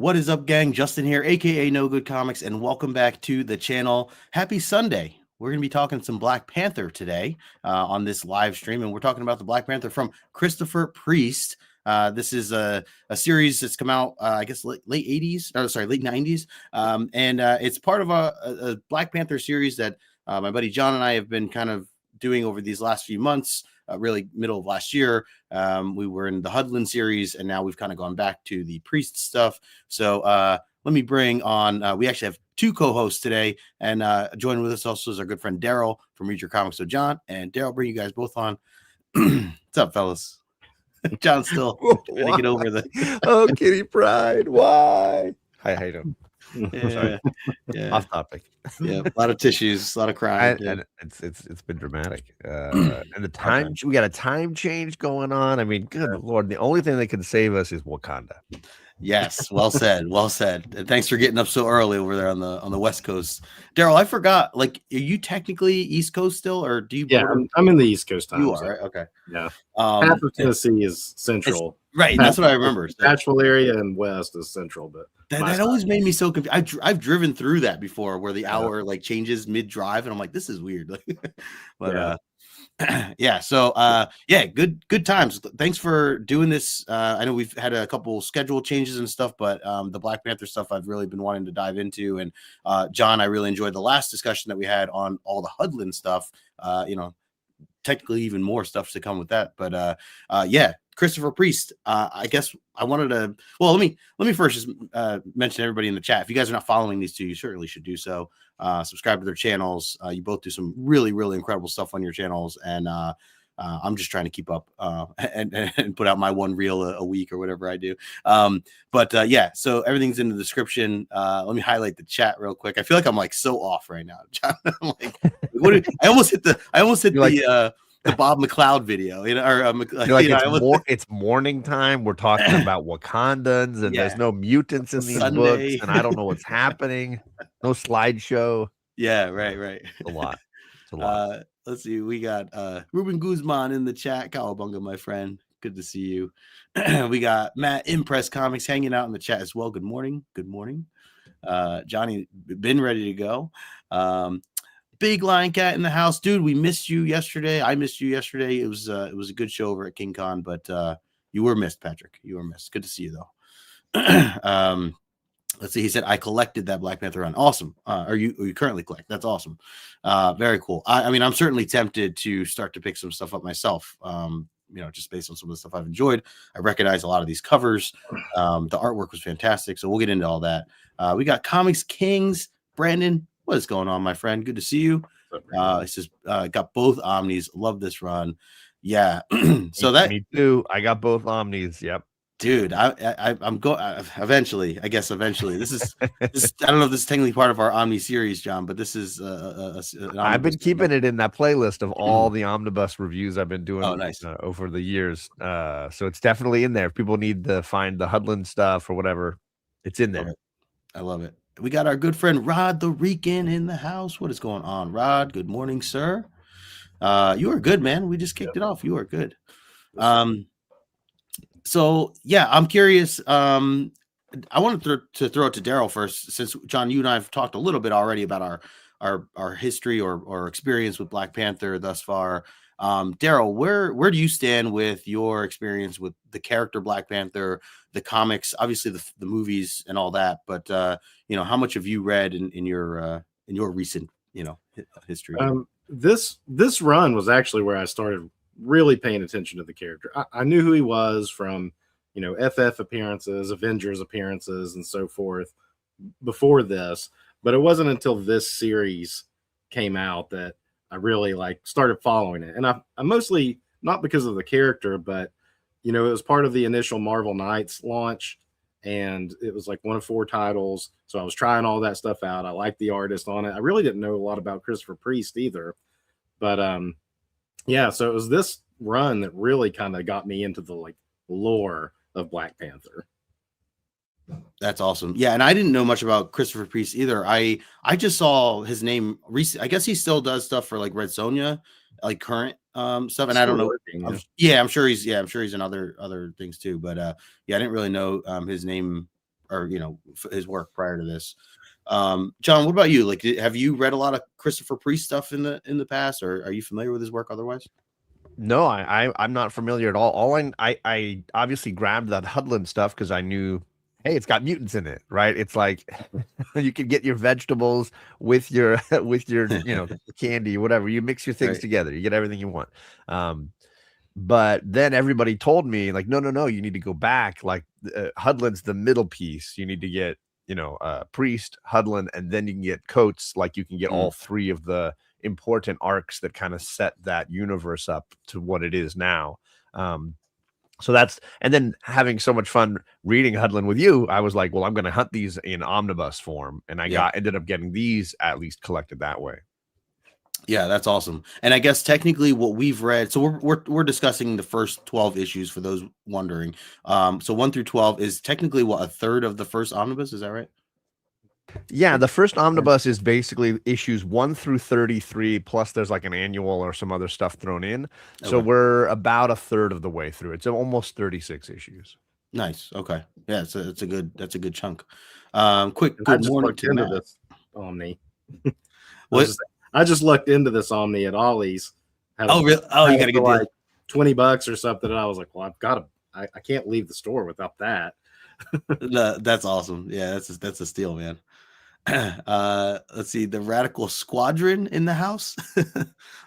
What is up, gang? Justin here, aka No Good Comics, and welcome back to the channel. Happy Sunday. We're going to be talking some Black Panther today on this live stream, and we're talking about the Black Panther from Christopher Priest. This is a series that's come out, I guess, late 80s, or sorry, late 90s, and it's part of a Black Panther series that my buddy John and I have been kind of doing over these last few months. Really middle of last year, we were in the Hudlin series, and now we've kind of gone back to the Priest stuff. So let me bring on, we actually have two co-hosts today, and joining with us also is our good friend Darrell from Read Your Comics. So John and Darrell, bring you guys both on. What's up, fellas? John's still trying to get over the Kitty Pride. Why? Hi, how you doing? Yeah. Off topic. Yeah, a lot of tissues, a lot of crying. And it's been dramatic. And the time we got a time change going on. I mean, good Lord, the only thing that can save us is Wakanda. Yes, well said, well said. And thanks for getting up so early over there on the West Coast. Darrell, I forgot. Like, are you technically East Coast still, or do you? Yeah, I'm in the East Coast time. You are, right? Okay. Yeah. Half of Tennessee is central. Right, that's what I remember. Nashville area and west is central, but that always made me so confused. I've driven through that before, where the hour like changes mid drive, and I'm like, this is weird. But yeah, so yeah, good times. Thanks for doing this. I know we've had a couple schedule changes and stuff, but the Black Panther stuff I've really been wanting to dive into. And John, I really enjoyed the last discussion that we had on all the Hudlin stuff. Technically even more stuff to come with that, but yeah, Christopher Priest. I guess I wanted to. Well, let me first just mention everybody in the chat. If you guys are not following these two, you certainly should do so. Subscribe to their channels. You both do some really incredible stuff on your channels, and I'm just trying to keep up and put out my one reel a week or whatever I do. But yeah, so everything's in the description. Let me highlight the chat real quick. I feel like I'm like so off right now, John. I'm like, I almost hit the Bob McLeod video, it's morning time. We're talking about Wakandans, and there's no mutants in these books, and I don't know what's happening. No slideshow. Yeah, right. A lot. It's a lot. Let's see. We got Ruben Guzman in the chat. Cowabunga, my friend. Good to see you. We got Matt Impress Comics hanging out in the chat as well. Good morning. Good morning. Johnny been ready to go. Big Lion Cat in the house, dude. We missed you yesterday. I missed you yesterday. It was a good show over at King Con, but you were missed, Patrick. You were missed. Good to see you though. Let's see. He said I collected that Black Panther run. Awesome. Are you currently collect? That's awesome. Very cool. I mean, I'm certainly tempted to start to pick some stuff up myself. Just based on some of the stuff I've enjoyed. I recognize a lot of these covers. The artwork was fantastic. So we'll get into all that. We got Comics Kings. Brandon, what is going on, my friend? Good to see you. He says, got both Omnis. Love this run. Yeah. So me too. I got both Omnis. Yep. Dude, I'm going eventually. I guess eventually. This is I don't know if this is technically part of our Omni series, John, but this is I've been keeping it in that playlist of all the omnibus reviews I've been doing over the years. So it's definitely in there. If people need to find the Hudlin stuff or whatever, it's in there. I love it. We got our good friend Rod the Rican in the house. What is going on, Rod? Good morning, sir. You are good, man. We just kicked it off. You are good. So yeah, I'm curious. I wanted to throw it to Darrell first, since John, you and I have talked a little bit already about our history or experience with Black Panther thus far. Darrell, where do you stand with your experience with the character Black Panther, the comics, obviously the movies and all that, but how much have you read in your recent history? This run was actually where I started really paying attention to the character. I knew who he was from FF appearances, Avengers appearances, and so forth before this, but it wasn't until this series came out that I really started following it. And I mostly, not because of the character, but it was part of the initial Marvel Knights launch, and it was like one of 4 titles. So I was trying all that stuff out. I liked the artist on it. I really didn't know a lot about Christopher Priest either, but yeah, so it was this run that really kind of got me into the lore of Black Panther. That's awesome. Yeah, and I didn't know much about Christopher Priest either. I just saw his name recently. I guess he still does stuff for Red Sonja, current stuff. And I don't know. I'm sure he's in other things too. But yeah, I didn't really know his name or his work prior to this. John, what about you? Like, have you read a lot of Christopher Priest stuff in the past, or are you familiar with his work otherwise? No, I'm not familiar at all. I obviously grabbed that Hudlin stuff because I knew, hey, it's got mutants in it, right? It's like you can get your vegetables with your candy, whatever. You mix your things together, you get everything you want. But then everybody told me, like, no, you need to go back. Like, Hudlin's the middle piece. You need to get Priest, Hudlin, and then you can get Coates. Like, you can get all three of the important arcs that kind of set that universe up to what it is now. So that's, and then having so much fun reading Hudlin with you, I was like, well, I'm going to hunt these in omnibus form, and ended up getting these at least collected that way. Yeah, that's awesome. And I guess technically what we've read, so we're discussing the first 12 issues for those wondering. So 1 through 12 is technically a third of the first omnibus, is that right? Yeah, the first omnibus is basically issues 1 through 33, plus there's like an annual or some other stuff thrown in. So we're about a third of the way through. It's almost 36 issues. Nice. Okay. Yeah, so that's a good chunk. Good morning to Matt. This Omni. I just looked into this Omni at Ollie's. Really? Oh, you got to get like $20 or something, and I was like, well, I can't leave the store without that. That's awesome. Yeah, that's a steal, man. Let's see, the Radical Squadron in the house.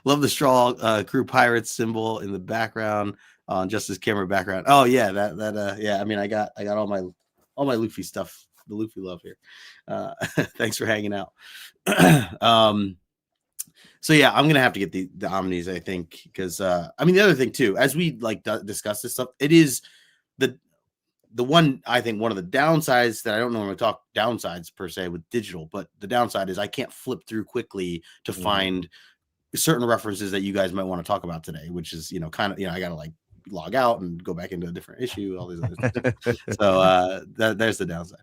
Love the Straw Crew Pirates symbol in the background on Justice Camera background. Oh yeah, that yeah. I mean, I got all my Luffy stuff, the Luffy love here. Thanks for hanging out. So yeah, I'm gonna have to get the Omnis, I think, because I mean, the other thing too, as we discuss this stuff, it is the one, I think, one of the downsides that I don't normally talk downsides per se with digital, but the downside is I can't flip through quickly to find certain references that you guys might want to talk about today, which is, kind of, I got to log out and go back into a different issue, all these other things. So there's the downside.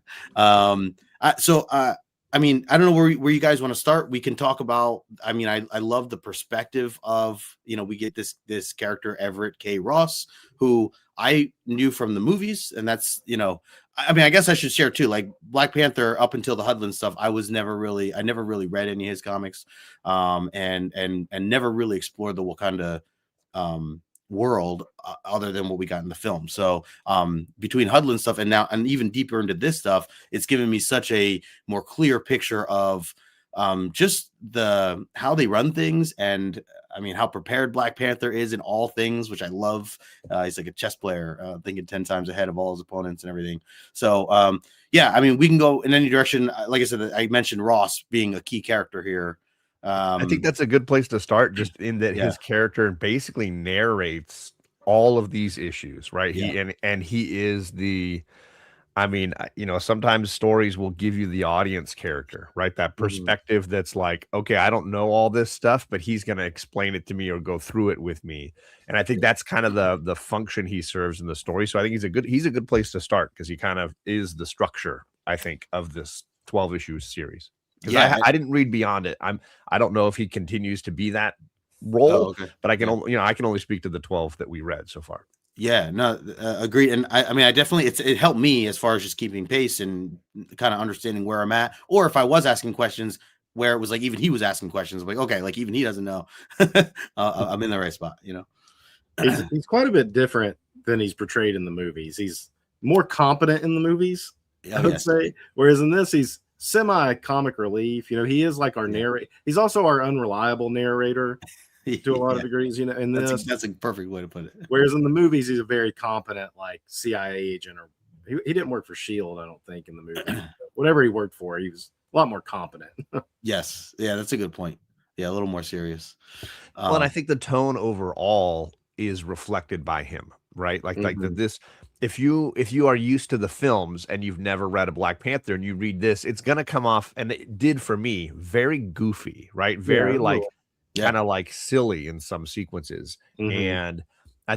I mean, I don't know where you guys want to start. We can talk about, I mean, I love the perspective of, we get this character, Everett K. Ross, who I knew from the movies. And that's, I mean, I guess I should share too, like Black Panther up until the Hudlin stuff. I never really read any of his comics, and never really explored the Wakanda, world other than what we got in the film. So between Hudlin stuff and even deeper into this stuff, it's given me such a more clear picture of just how they run things, and I mean how prepared Black Panther is in all things, which I love. He's like a chess player, thinking 10 times ahead of all his opponents and everything. So yeah, I mean, we can go in any direction. Like I said, I mentioned Ross being a key character here. I think that's a good place to start, just in that his character basically narrates all of these issues, right? He is the, I mean, sometimes stories will give you the audience character, right? That perspective that's like, okay, I don't know all this stuff, but he's going to explain it to me or go through it with me. And I think that's kind of the function he serves in the story. So I think he's a good place to start, because he kind of is the structure, I think, of this 12 issue series. Because I didn't read beyond it. I don't know if he continues to be that role, but I can only speak to the 12 that we read so far. Yeah, no, agreed. And I mean, I definitely, it helped me as far as just keeping pace and kind of understanding where I'm at, or if I was asking questions where it was like, even he was asking questions, I'm like, okay, like even he doesn't know, I'm in the right spot, He's quite a bit different than he's portrayed in the movies. He's more competent in the movies, I would say. Whereas in this, he's semi-comic relief. He is like our narrator. He's also our unreliable narrator to a lot of degrees, and that's a perfect way to put it. Whereas in the movies, he's a very competent, like, CIA agent, or he didn't work for S.H.I.E.L.D., I don't think, in the movie. Whatever he worked for, he was a lot more competent. Yes. Yeah, that's a good point. Yeah, a little more serious. Well, and I think the tone overall is reflected by him, right? Like this. If you are used to the films and you've never read a Black Panther and you read this, it's gonna come off, and it did for me, very goofy, right? Very kind of like silly in some sequences, and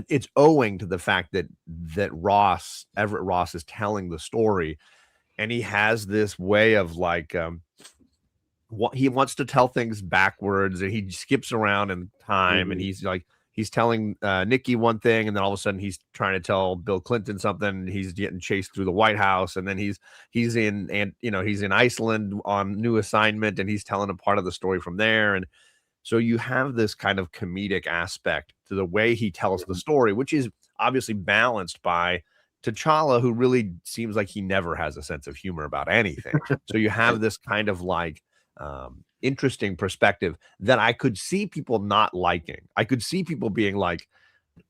it's owing to the fact that Everett Ross is telling the story, and he has this way of like he wants to tell things backwards, and he skips around in time, and he's like, he's telling Nikki one thing, and then all of a sudden he's trying to tell Bill Clinton something. He's getting chased through the White House, and then he's in Iceland on new assignment, and he's telling a part of the story from there. And so you have this kind of comedic aspect to the way he tells the story, which is obviously balanced by T'Challa, who really seems like he never has a sense of humor about anything. So you have this kind of like interesting perspective that I could see people not liking. I could see people being like,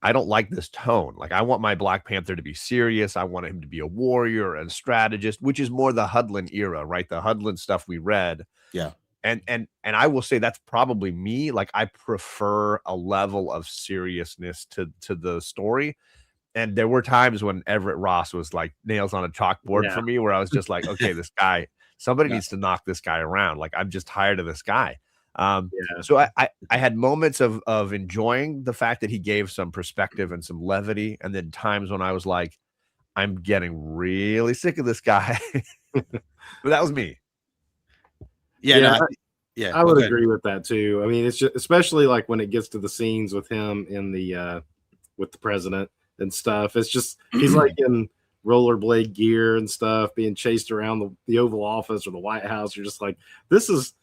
I don't like this tone. Like, I want my Black Panther to be serious. I want him to be a warrior and strategist, which is more the Hudlin era, right? The Hudlin stuff we read. Yeah. And I will say that's probably me. Like, I prefer a level of seriousness to the story. And there were times when Everett Ross was like nails on a chalkboard for me, where I was just like, okay, this guy, somebody needs to knock this guy around. Like, I'm just tired of this guy. So I had moments of enjoying the fact that he gave some perspective and some levity, and then times when I was like, I'm getting really sick of this guy. But that was me. I would agree with that too. I mean, it's just, especially like when it gets to the scenes with him in the with the president and stuff. It's just he's like in rollerblade gear and stuff, being chased around the Oval Office or the White House. You're just like, this is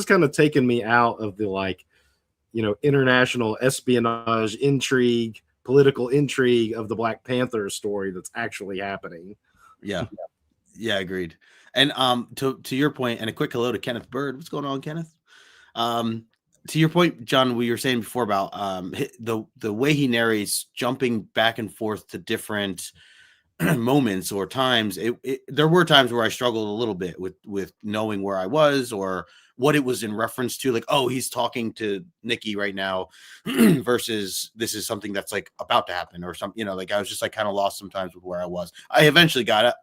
kind of taking me out of the, like, you know, international espionage intrigue, political intrigue of the Black Panther story that's actually happening. Yeah, agreed. And to your point, and a quick hello to Kenneth Bird. What's going on, Kenneth? To your point, John, we were saying before about the way he narrates, jumping back and forth to different moments or times. There were times where I struggled a little bit with knowing where I was or what it was in reference to, like, oh, he's talking to Nikki right now versus this is something that's like about to happen or something, you know, like I was just like kind of lost sometimes with where I was. I eventually got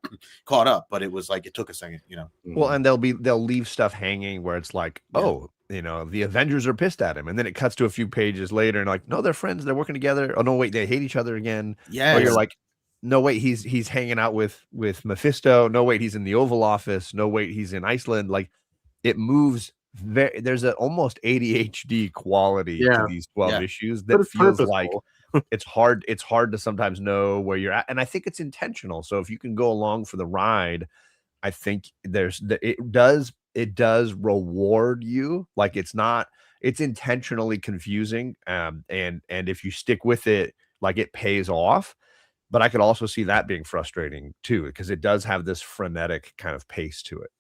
caught up, but it was like, it took a second, you know? Well, and they'll leave stuff hanging where it's like, oh, you know, the Avengers are pissed at him. And then it cuts to a few pages later and like, no, they're friends. They're working together. Oh no, wait, they hate each other again. Yeah. Or you're like, no, wait, he's hanging out with Mephisto. No, wait, he's in the Oval Office. No, wait, he's in Iceland. Like, it moves there's an almost ADHD quality to these 12 issues that feels like it's hard to sometimes know where you're at. And I think it's intentional. So if you can go along for the ride, I think it does reward you. Like, it's intentionally confusing. And if you stick with it, like, it pays off. But I could also see that being frustrating too, because it does have this frenetic kind of pace to it.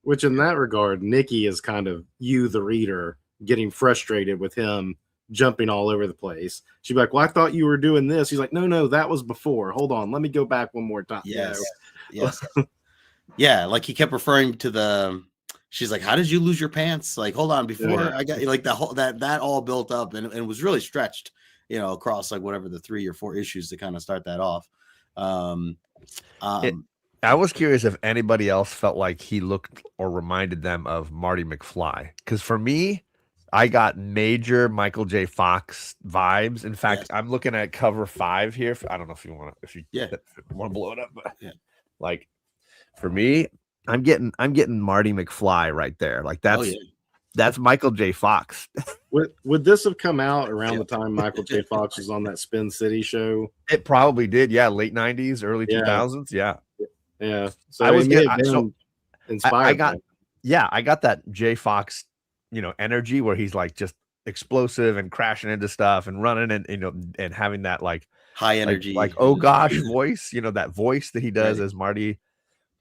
Which in that regard, Nikki is kind of you, the reader, getting frustrated with him jumping all over the place. She'd be like, well, I thought you were doing this. He's like, no, that was before. Hold on. Let me go back one more time. Yes. Yeah. Like, he kept referring to she's like, how did you lose your pants? Like, hold on, before I got you, like that all built up and was really stretched, you know, across like whatever the 3 or 4 issues to kind of start that off. I was curious if anybody else felt like he looked or reminded them of Marty McFly. Because for me, I got major Michael J. Fox vibes. In fact, I'm looking at cover 5 here. I don't know if you want to blow it up, but like, for me, I'm getting Marty McFly right there. Like, that's Michael J. Fox. Would this have come out around the time Michael J. Fox was on that Spin City show? It probably did. Yeah, late 90s, early 2000s. Yeah. Yeah, so I was inspired. I got that J. Fox, you know, energy where he's like just explosive and crashing into stuff and running and, you know, and having that like high energy, like oh gosh voice, you know, that voice that he does as Marty.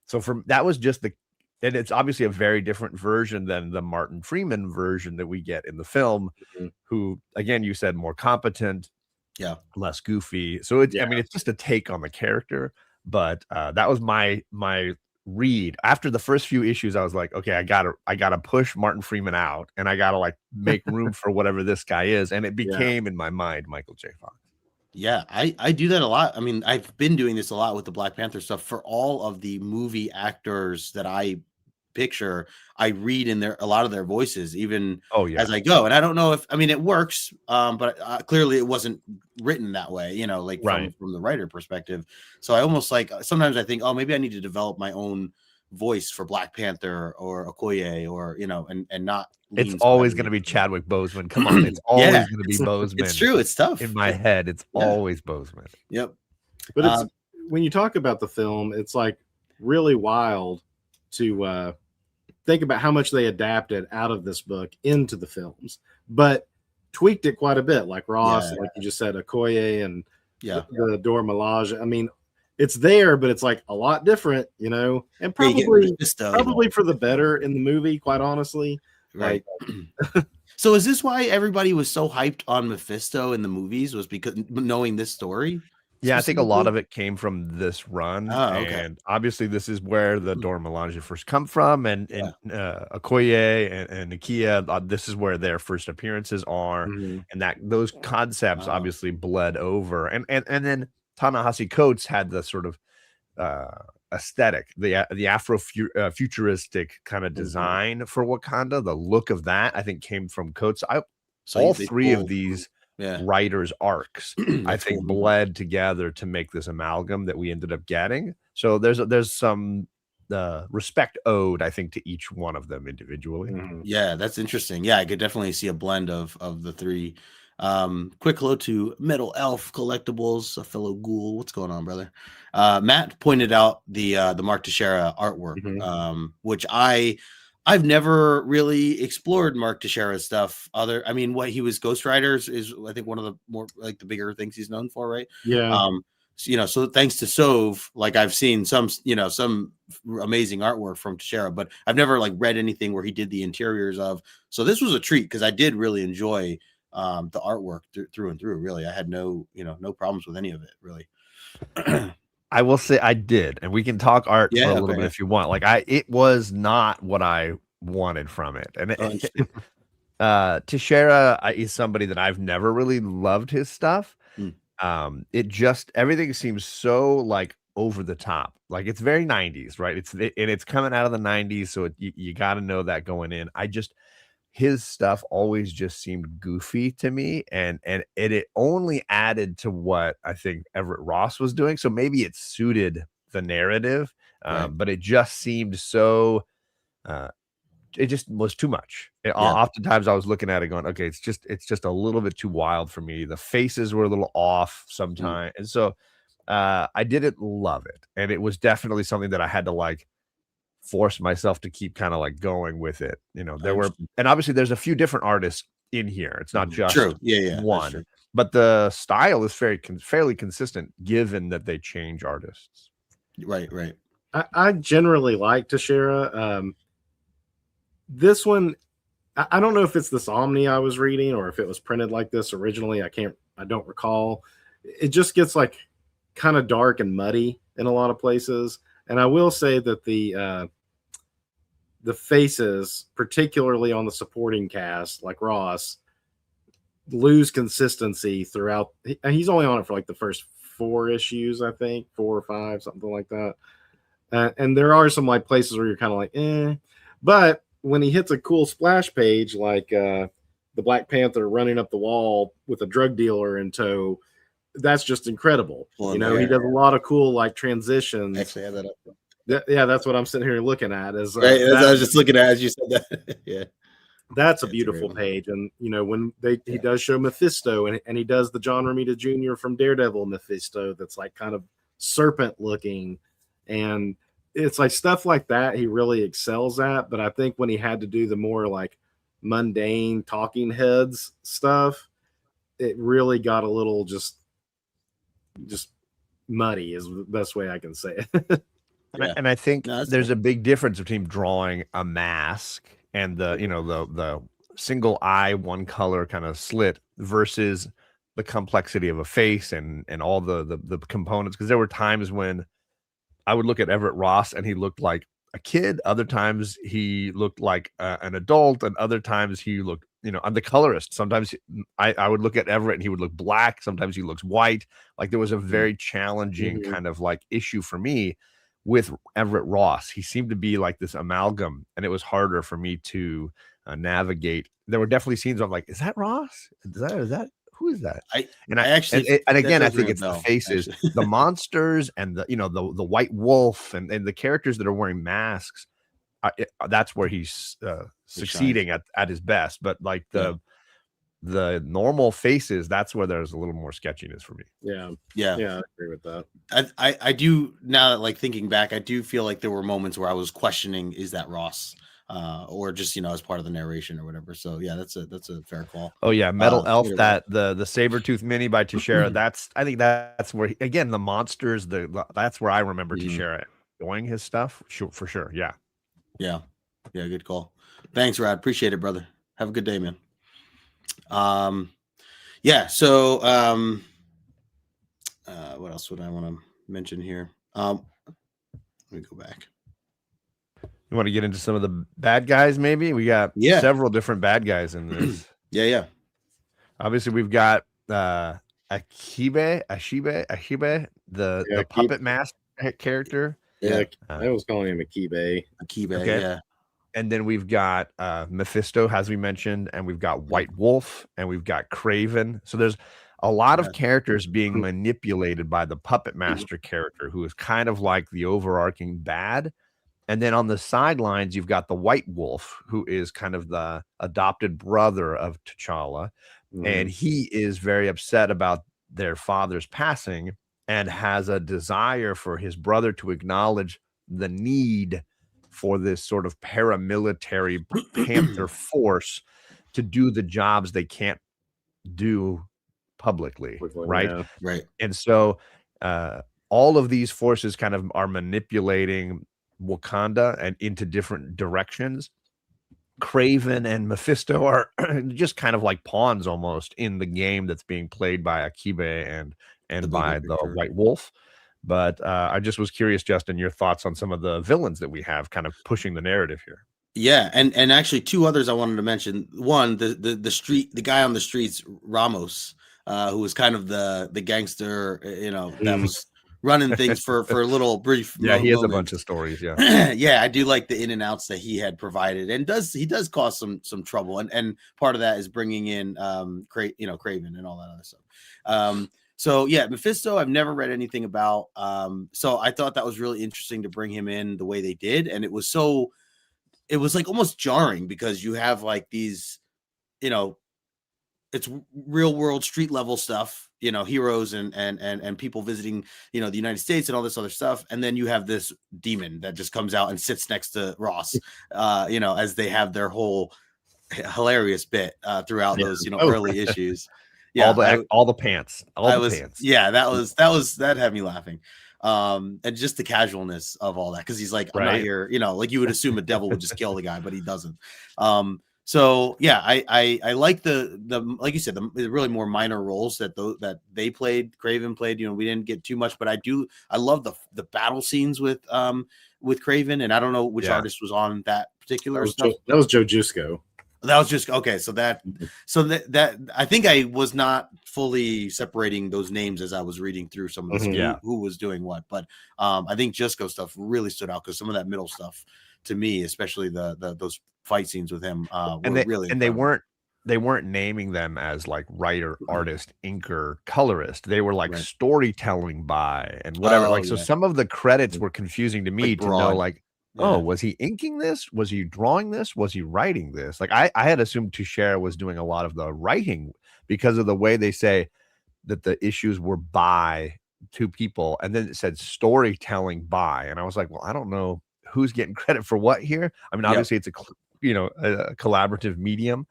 So that was just and it's obviously a very different version than the Martin Freeman version that we get in the film, who, again, you said more competent, less goofy. So I mean, it's just a take on the character. But that was my read. After the first few issues, I was like, okay, I gotta push Martin Freeman out, and I gotta like make room for whatever this guy is. And it became in my mind Michael J. Fox. Yeah, I do that a lot. I mean, I've been doing this a lot with the Black Panther stuff. For all of the movie actors that I picture, I read in a lot of their voices, even as I go. And I don't know I mean, it works, but clearly it wasn't written that way, you know, like from the writer perspective. So I almost like, sometimes I think, oh, maybe I need to develop my own voice for Black Panther or Okoye or and not. It's always going to be Chadwick Boseman. Come on, it's always going to be Boseman. It's true. It's tough in my head. It's always Boseman. Yep. But it's when you talk about the film, it's like really wild to think about how much they adapted out of this book into the films, but tweaked it quite a bit. Like Ross, like you just said, Okoye and the Dora Milaje. I mean, it's there, but it's like a lot different, and probably for the better in the movie, quite honestly. Right. So is this why everybody was so hyped on Mephisto in the movies? Was because knowing this story? Yeah, I think a lot of it came from this run. And obviously this is where the Dora Milaje first come from, and Okoye and Nakia, this is where their first appearances are. And that those concepts obviously bled over. And then Ta-Nehisi Coates had the sort of aesthetic, the Afro-futuristic kind of design for Wakanda. The look of that, I think, came from Coates. All three of these writers' arcs, I think, bled together to make this amalgam that we ended up getting. So there's some respect owed, I think, to each one of them individually. Yeah, that's interesting. Yeah, I could definitely see a blend of the three. Quick hello to Metal Elf Collectibles, a fellow ghoul. What's going on, brother? Matt pointed out the Mark Teixeira artwork, which I've never really explored Mark Teixeira's stuff. What he was Ghost Riders is, I think, one of the more like the bigger things he's known for, right? Yeah. So thanks to Sove, like I've seen some amazing artwork from Teixeira, but I've never like read anything where he did the interiors of. So this was a treat because I did really enjoy the artwork through and through. Really, I had no problems with any of it, really. I will say I did, and we can talk art for a little bit if you want. Like it was not what I wanted from it. And Teixeira is somebody that I've never really loved his stuff. It just, everything seems so like over the top. Like it's very 90s, right? It's coming out of the 90s, so you got to know that going in. His stuff always just seemed goofy to me, and it only added to what I think Everett Ross was doing. So maybe it suited the narrative, but it just seemed so. It just was too much. Oftentimes I was looking at it going, okay, it's just a little bit too wild for me. The faces were a little off sometimes, and so I didn't love it, and it was definitely something that I had to like force myself to keep kind of like going with it. There were, and obviously there's a few different artists in here. It's not just one, but the style is fairly consistent given that they change artists. Right. I generally like Teixeira. This one, I don't know if it's this Omni I was reading or if it was printed like this originally. I don't recall. It just gets like kind of dark and muddy in a lot of places. And I will say that the faces, particularly on the supporting cast, like Ross, lose consistency throughout. He's only on it for like the first 4 issues, I think, 4 or 5, something like that. And there are some like places where you're kind of like, eh. But when he hits a cool splash page, like the Black Panther running up the wall with a drug dealer in tow, that's just incredible. He does a lot of cool like transitions. Actually, I have that up. That's what I'm sitting here looking at. I was just looking at as you said that. Yeah, that's a beautiful page. And when he does show Mephisto, and he does the John Romita Jr. from Daredevil Mephisto, that's like kind of serpent looking, and it's like stuff like that he really excels at. But I think when he had to do the more like mundane talking heads stuff, it really got a little just muddy is the best way I can say it. And I think there's a big difference between drawing a mask and the single eye, one color kind of slit versus the complexity of a face and all the components. Because there were times when I would look at Everett Ross and he looked like a kid. Other times he looked like an adult, and other times he looked, I'm the colorist. Sometimes I would look at Everett and he would look black. Sometimes he looks white. Like there was a very challenging kind of like issue for me with Everett Ross. He seemed to be like this amalgam, and it was harder for me to navigate. There were definitely scenes where I'm like, is that Ross? Is that who is that? I And actually and again, I does ring think a it's the bell, faces, actually. the monsters, and the white wolf, and the characters that are wearing masks. That's where he's succeeding at his best. But like the normal faces, that's where there's a little more sketchiness for me. Yeah, Yeah, I agree with that. I do, now that like thinking back, I do feel like there were moments where I was questioning, is that Ross? Or just, as part of the narration or whatever. So yeah, that's a fair call. Oh yeah, Metal Elf, that the Saber-Tooth Mini by Teixeira. I think that's where again, the monsters, that's where I remember Teixeira enjoying his stuff. For sure. Yeah. Yeah. Good call. Thanks, Rod. Appreciate it, brother. Have a good day, man. Yeah. So, what else would I want to mention here? Let me go back. You want to get into some of the bad guys? Maybe we got several different bad guys in this. Yeah. Obviously, we've got Akibe, the puppet mask character. Yeah, I was calling him Akibe. Okay. Yeah. And then we've got Mephisto, as we mentioned, and we've got White Wolf, and we've got Craven. So there's a lot of characters being manipulated by the puppet master character, who is kind of like the overarching bad. And then on the sidelines, you've got the White Wolf, who is kind of the adopted brother of T'Challa. And he is very upset about their father's passing and has a desire for his brother to acknowledge the need for this sort of paramilitary Panther force to do the jobs they can't do publicly, right? Yeah. Right. And so all of these forces kind of are manipulating Wakanda and into different directions. Craven and Mephisto are just kind of like pawns almost in the game that's being played by Akibe and by the White Wolf. But I just was curious, Justin, your thoughts on some of the villains that we have kind of pushing the narrative here. Yeah, and actually two others I wanted to mention. One, the guy on the streets, Ramos, who was kind of the gangster, that was running things for a little brief. Yeah, he has a bunch of stories. Yeah, yeah, I do like the in and outs that he had provided, and he does cause some trouble, and part of that is bringing in Craven and all that other stuff. So yeah, Mephisto, I've never read anything about. So I thought that was really interesting to bring him in the way they did, and it was like almost jarring because you have like these, it's real world street level stuff, heroes and people visiting, the United States and all this other stuff. And then you have this demon that just comes out and sits next to Ross, as they have their whole hilarious bit throughout those, early issues. Yeah. All the pants. Yeah, that had me laughing. And just the casualness of all that, because he's like, I'm not here, like you would assume a devil would just kill the guy, but he doesn't. So yeah, I like the like you said, the really more minor roles that they played, Craven played. We didn't get too much, but I love the battle scenes with Craven, and I don't know which artist was on that particular stuff. That was Joe Jusco. That was just okay. So that I think I was not fully separating those names as I was reading through some of this, who was doing what. But I think Jusco stuff really stood out because some of that middle stuff to me, especially those fight scenes with him, they weren't naming them as like writer, artist, inker, colorist. They were like storytelling by and whatever. So some of the credits were confusing to me to know like. Oh, was he inking this? Was he drawing this? Was he writing this? Like I had assumed Teixeira was doing a lot of the writing because of the way they say that the issues were by two people, and then it said storytelling by, and I was like, well, I don't know who's getting credit for what here. I mean, obviously it's a collaborative medium,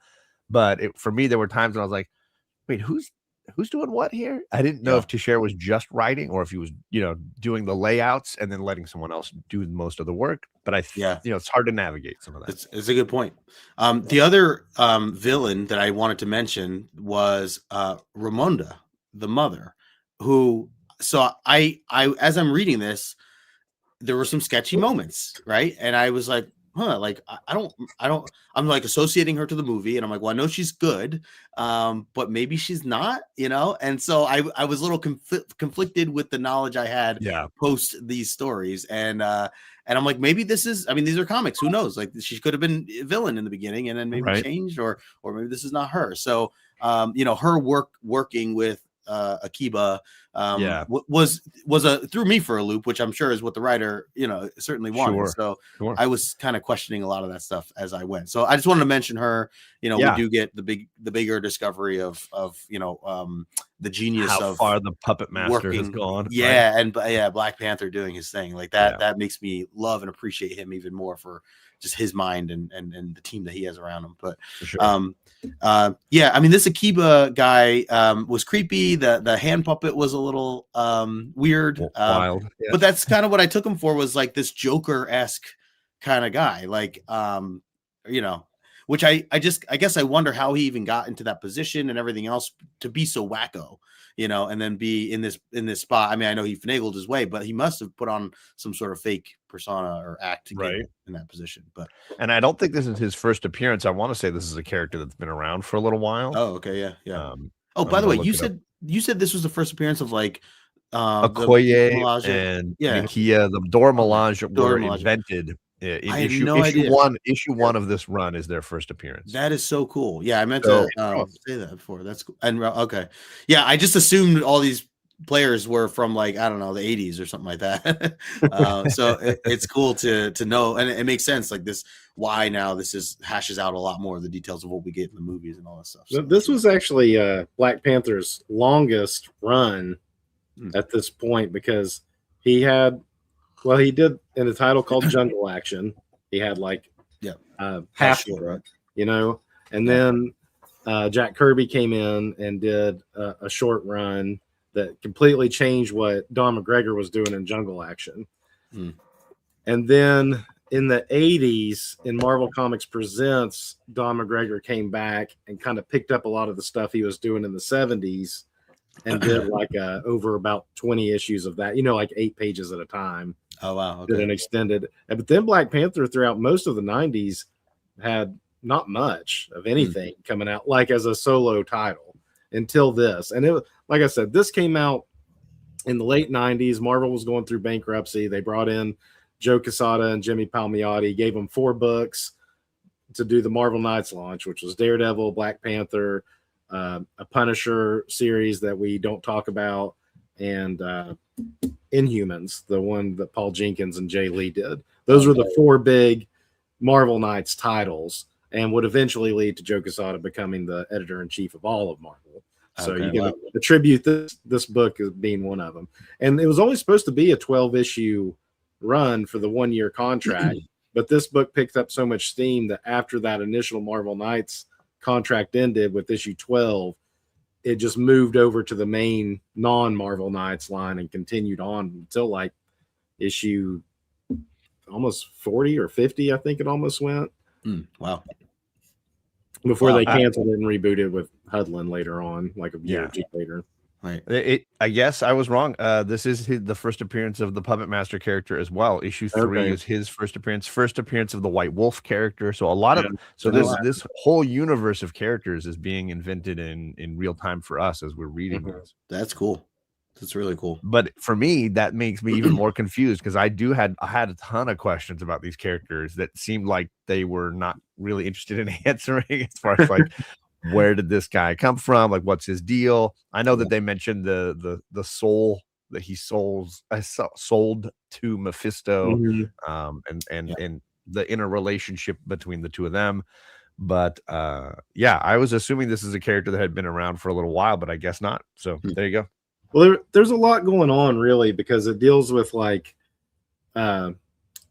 but for me there were times when I was like, wait, who's doing what here? I didn't know if Teixeira was just writing or if he was, doing the layouts and then letting someone else do most of the work. But it's hard to navigate some of that. It's a good point. The other villain that I wanted to mention was Ramonda, the mother, who. So I as I'm reading this, there were some sketchy moments, right? And I was like, like I'm like associating her to the movie, and I'm like, well, I know she's good, but maybe she's not, and so I was a little conflicted with the knowledge I had post these stories, and I'm like, maybe this is, I mean, these are comics, who knows, like she could have been a villain in the beginning and then maybe changed, or maybe this is not her. So her working with Akiba was threw me for a loop, which I'm sure is what the writer certainly wanted. So I was kind of questioning a lot of that stuff as I went. So I just wanted to mention her. We do get the bigger discovery of the genius how of far the puppet master has gone. And Black Panther doing his thing like that. That makes me love and appreciate him even more for just his mind and the team that he has around him. But I mean, this Akiba guy was creepy. The hand puppet was a little weird, wild, but that's kind of what I took him for, was like this Joker-esque kind of guy, like which I guess I wonder how he even got into that position and everything else to be so wacko, and then be in this spot. I mean, I know he finagled his way, but he must have put on some sort of fake persona or act to get in that position. And I don't think this is his first appearance. I want to say this is a character that's been around for a little while. Oh, okay, yeah. By the way, you said this was the first appearance of like Okoye and Nakia, the Dora Milaje were invented. I had no idea. Issue one of this run is their first appearance. That is so cool. Yeah, I meant to say that before. That's cool. And okay, yeah, I just assumed all these players were from like, I don't know, the 80s or something like that. So it's cool to know, and it makes sense. Like this, why now this hashes out a lot more of the details of what we get in the movies and all that stuff. So this was actually Black Panther's longest run at this point, because he did in a title called Jungle Action. He had like half of it, and then Jack Kirby came in and did a short run that completely changed what Don McGregor was doing in Jungle Action. And then in the 80s, in Marvel Comics Presents, Don McGregor came back and kind of picked up a lot of the stuff he was doing in the 70s and did like over about 20 issues of that, like 8 pages at a time. Oh, wow. Okay. Did an extended. But then Black Panther throughout most of the 90s had not much of anything coming out like as a solo title until this. And it, like I said, this came out in the late 90s. Marvel was going through bankruptcy. They brought in Joe Quesada and Jimmy Palmiotti, gave them 4 books to do the Marvel Knights launch, which was Daredevil, Black Panther, a Punisher series that we don't talk about, and Inhumans, the one that Paul Jenkins and Jay Lee did. Those were the 4 big Marvel Knights titles, and would eventually lead to Joe Quesada becoming the editor-in-chief of all of Marvel. So you can attribute this book as being one of them. And it was only supposed to be a 12-issue run for the 1-year contract, but this book picked up so much steam that after that initial Marvel Knights contract ended with issue 12, it just moved over to the main non-Marvel Knights line and continued on until like issue almost 40 or 50, I think it almost went. Wow. Before they canceled it and rebooted with Hudlin later on, like a year or two later. Right. I guess I was wrong. This is the first appearance of the Puppet Master character as well. Issue 3 is his first appearance of the White Wolf character. So a lot of this whole universe of characters is being invented in real time for us as we're reading this. That's cool. That's really cool. But for me, that makes me even more confused, because I had a ton of questions about these characters that seemed like they were not really interested in answering, as far as like where did this guy come from? Like, what's his deal? I know that they mentioned the soul that he sold to Mephisto, and the interrelationship between the two of them. But I was assuming this is a character that had been around for a little while, but I guess not. So there you go. Well, there's a lot going on, really, because it deals with like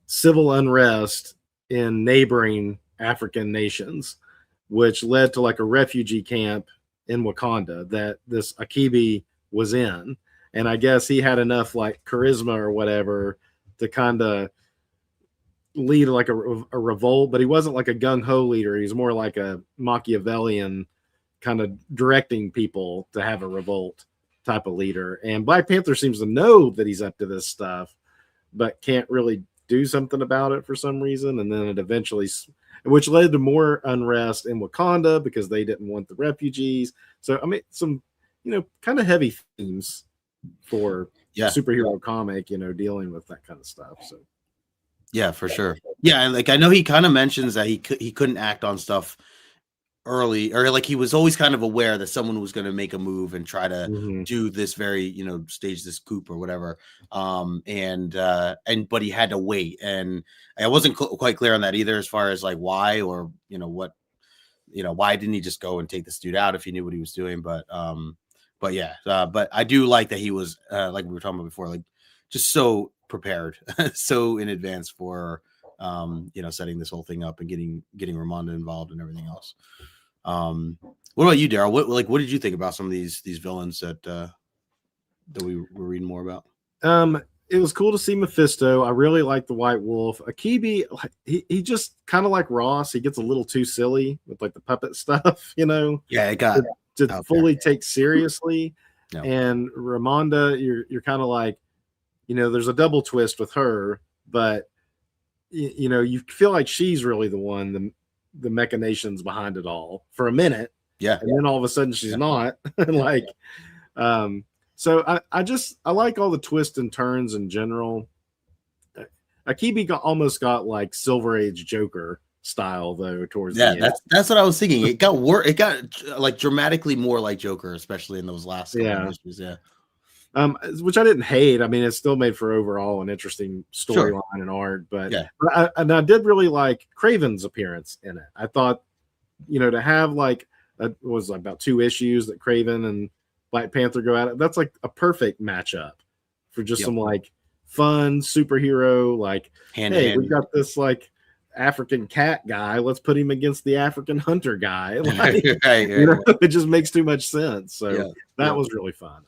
civil unrest in neighboring African nations, which led to like a refugee camp in Wakanda that this Akibi was in. And I guess he had enough like charisma or whatever to kind of lead like a revolt, but he wasn't like a gung-ho leader. He's more like a Machiavellian kind of directing people to have a revolt type of leader. And Black Panther seems to know that he's up to this stuff, but can't really do something about it for some reason, and then it eventually, which led to more unrest in Wakanda because they didn't want the refugees. So I mean, some kind of heavy themes for a superhero comic, dealing with that kind of stuff. So yeah, for sure. Yeah, like I know he kind of mentions that he couldn't act on stuff early, or like he was always kind of aware that someone was going to make a move and try to do this very stage this coup or whatever, but he had to wait, and I wasn't quite clear on that either as far as like why, or what, why didn't he just go and take this dude out if he knew what he was doing. But I do like that he was like we were talking about before, like just so prepared so in advance for setting this whole thing up and getting Ramonda involved and everything else. What about you, Darrell? What did you think about some of these villains that we were reading more about? It was cool to see Mephisto. I really like the White Wolf. Akibi, he just kind of like Ross. He gets a little too silly with like the puppet stuff, Yeah, it got to fully take seriously. No. And Ramonda, you're kind of like, there's a double twist with her, but you feel like she's really the one, the machinations behind it all for a minute. Yeah. And then all of a sudden she's not. Like, so I like all the twists and turns in general. Akibi almost got like Silver Age Joker style though towards the end. That's what I was thinking. It got like dramatically more like Joker, especially in those last issues. Yeah. Which I didn't hate. I mean, it still made for overall an interesting storyline and art. But I did really like Kraven's appearance in it. I thought, to have like was about 2 issues that Kraven and Black Panther go at it. That's like a perfect matchup for just some like fun superhero. Like, hey, we've got this like African cat guy. Let's put him against the African hunter guy. Like, it just makes too much sense. So that was really fun.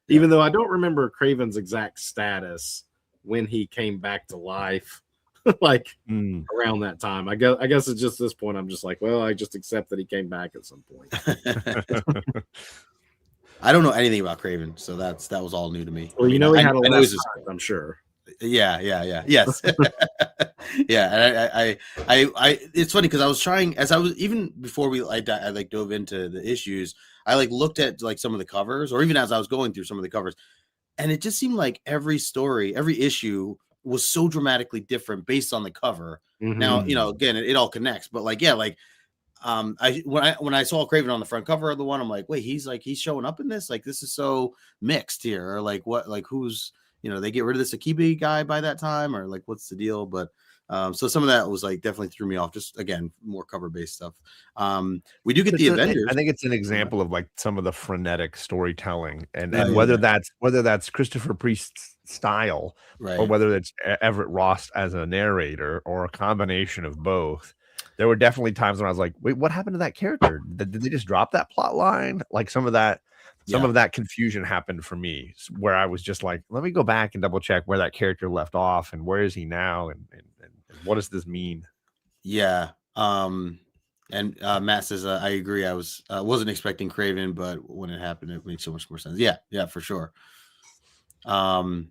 Even though I don't remember Kraven's exact status when he came back to life, like around that time. I guess it's just this point. I'm just like, well, I just accept that he came back at some point. I don't know anything about Kraven, so that was all new to me. Well, he had a last time, I'm sure. Yes. Yeah, and I it's funny because I was trying, as I was, even before I like dove into the issues, I like looked at like some of the covers, or even as I was going through some of the covers, and it just seemed like every story, every issue was so dramatically different based on the cover. Now, again, it all connects, but like, when I saw Kraven on the front cover of the one, I'm like, wait, he's showing up in this? Like, this is so mixed here. Or like, what, like who's, they get rid of this Akibi guy by that time, or like, what's the deal? But so some of that was like definitely threw me off. Just again, more cover based stuff. We do get the Avengers. I think it's an example of like some of the frenetic storytelling, and whether that's Christopher Priest's style, or whether it's Everett Ross as a narrator, or a combination of both. There were definitely times when I was like, wait, what happened to that character? Did they just drop that plot line? Like some of that confusion happened for me, where I was just like, let me go back and double check where that character left off and where is he now, and what does this mean? Yeah. And Matt says, I agree. I wasn't expecting Kraven, but when it happened, it makes so much more sense. Yeah, for sure. What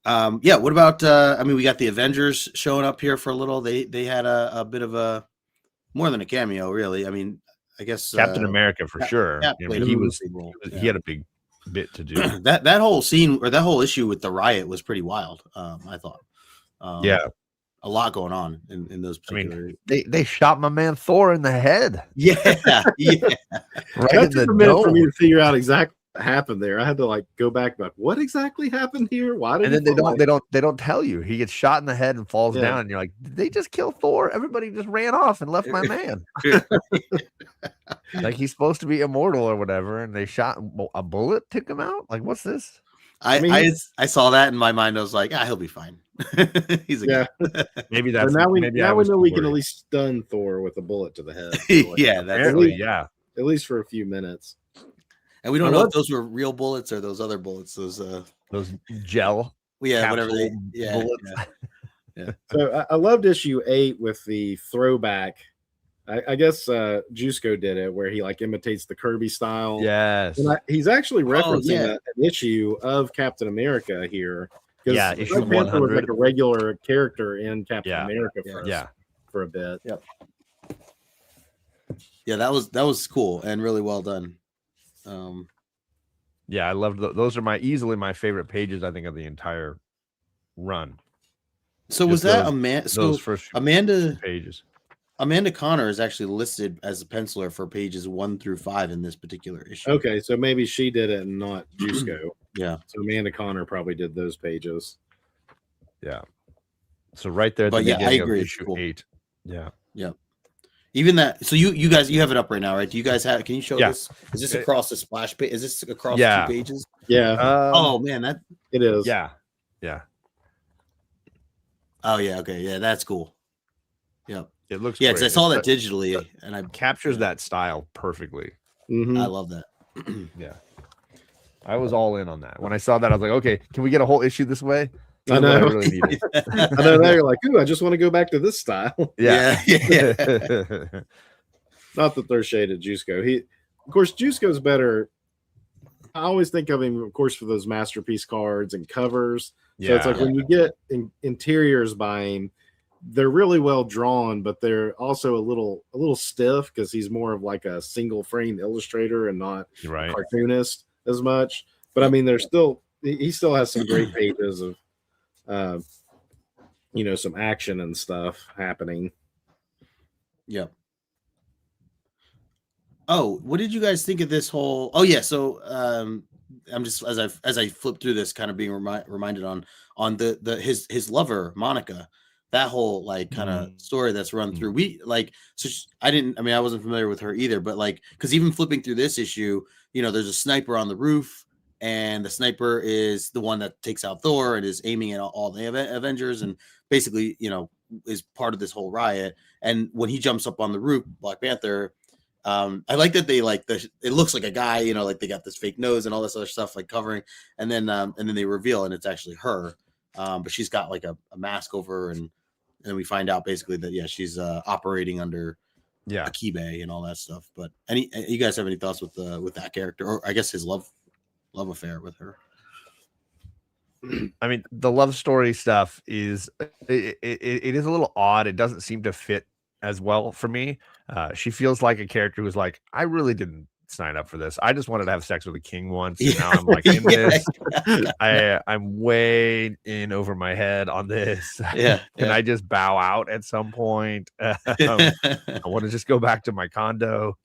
about we got the Avengers showing up here for a little. They had a bit of a more than a cameo, really. I mean, I guess Captain America for sure. He had a big bit to do. that whole scene, or that whole issue with the riot, was pretty wild. I thought. A lot going on in those particular. They shot my man Thor in the head. Yeah. Right. That took a minute for me to figure out exactly what happened there. I had to like go back, but what exactly happened here? Why did? And then they don't tell you. He gets shot in the head and falls down, and you're like, did they just kill Thor? Everybody just ran off and left my man. Like he's supposed to be immortal or whatever, and they shot a bullet, took him out. Like, what's this? I saw that in my mind. I was like, he'll be fine. He's a guy. Maybe that's now we know we can at least stun Thor with a bullet to the head. So like, at least for a few minutes. And we don't know if those were real bullets or those other bullets. Those gel. Whatever they. Bullets. Yeah. So I loved issue 8 with the throwback. I guess Jusco did it where he like imitates the Kirby style. Yes. And he's actually referencing an issue of Captain America here Yeah, issue Black Panther was 100 like a regular character in Captain America for a bit. Yep. Yeah, that was cool and really well done. Yeah, I loved those. Are easily my favorite pages, I think, of the entire run. So was that Amanda? So those first Amanda pages. Amanda Connor is actually listed as a penciler for pages 1 through 5 in this particular issue. Okay, so maybe she did it and not Jusko. Yeah. So Amanda Connor probably did those pages. Yeah. So right there at the beginning I agree. of issue 8. Yeah. Yeah. Even that. So you guys, you have it up right now, right? Do you guys have? Can you show this? Is this across the splash page? Is this across 2 pages? Yeah. Oh man, that it is. Yeah. Yeah. Oh yeah. Okay. Yeah, that's cool. Yep. It looks. Yeah, because I saw that digitally, and I captures that style perfectly. Mm-hmm. I love that. Yeah. I was all in on that. When I saw that, I was like, okay, can we get a whole issue this way? I know. I really need it. I know. Now you're like, ooh, I just want to go back to this style. Yeah. Not the third shade of Jusko. Of course, Jusko's better. I always think of him, of course, for those masterpiece cards and covers. So it's like when you get interiors by him, they're really well drawn, but they're also a little stiff because he's more of like a single frame illustrator and not a cartoonist as much. But I mean, he still has some great pages of some action and stuff happening. Yeah. Oh, what did you guys think of this whole? Oh yeah, so I'm just as I flip through this, kind of being reminded on his lover Monica, that whole like kind of story that's run through. I wasn't familiar with her either, but like because even flipping through this issue, there's a sniper on the roof. And the sniper is the one that takes out Thor and is aiming at all the Avengers and basically, is part of this whole riot. And when he jumps up on the roof, Black Panther, I like that they it looks like a guy, like they got this fake nose and all this other stuff like covering. And then they reveal and it's actually her. But she's got like a mask over and then we find out basically that, she's operating under Akibe and all that stuff. But you guys have any thoughts with that character or I guess his love affair with her? I mean, the love story stuff is it is a little odd. It doesn't seem to fit as well for me. She feels like a character who's like, I really didn't sign up for this. I just wanted to have sex with a king once, and now I'm like in this. I'm way in over my head on this. Can I just bow out at some point? I want to just go back to my condo.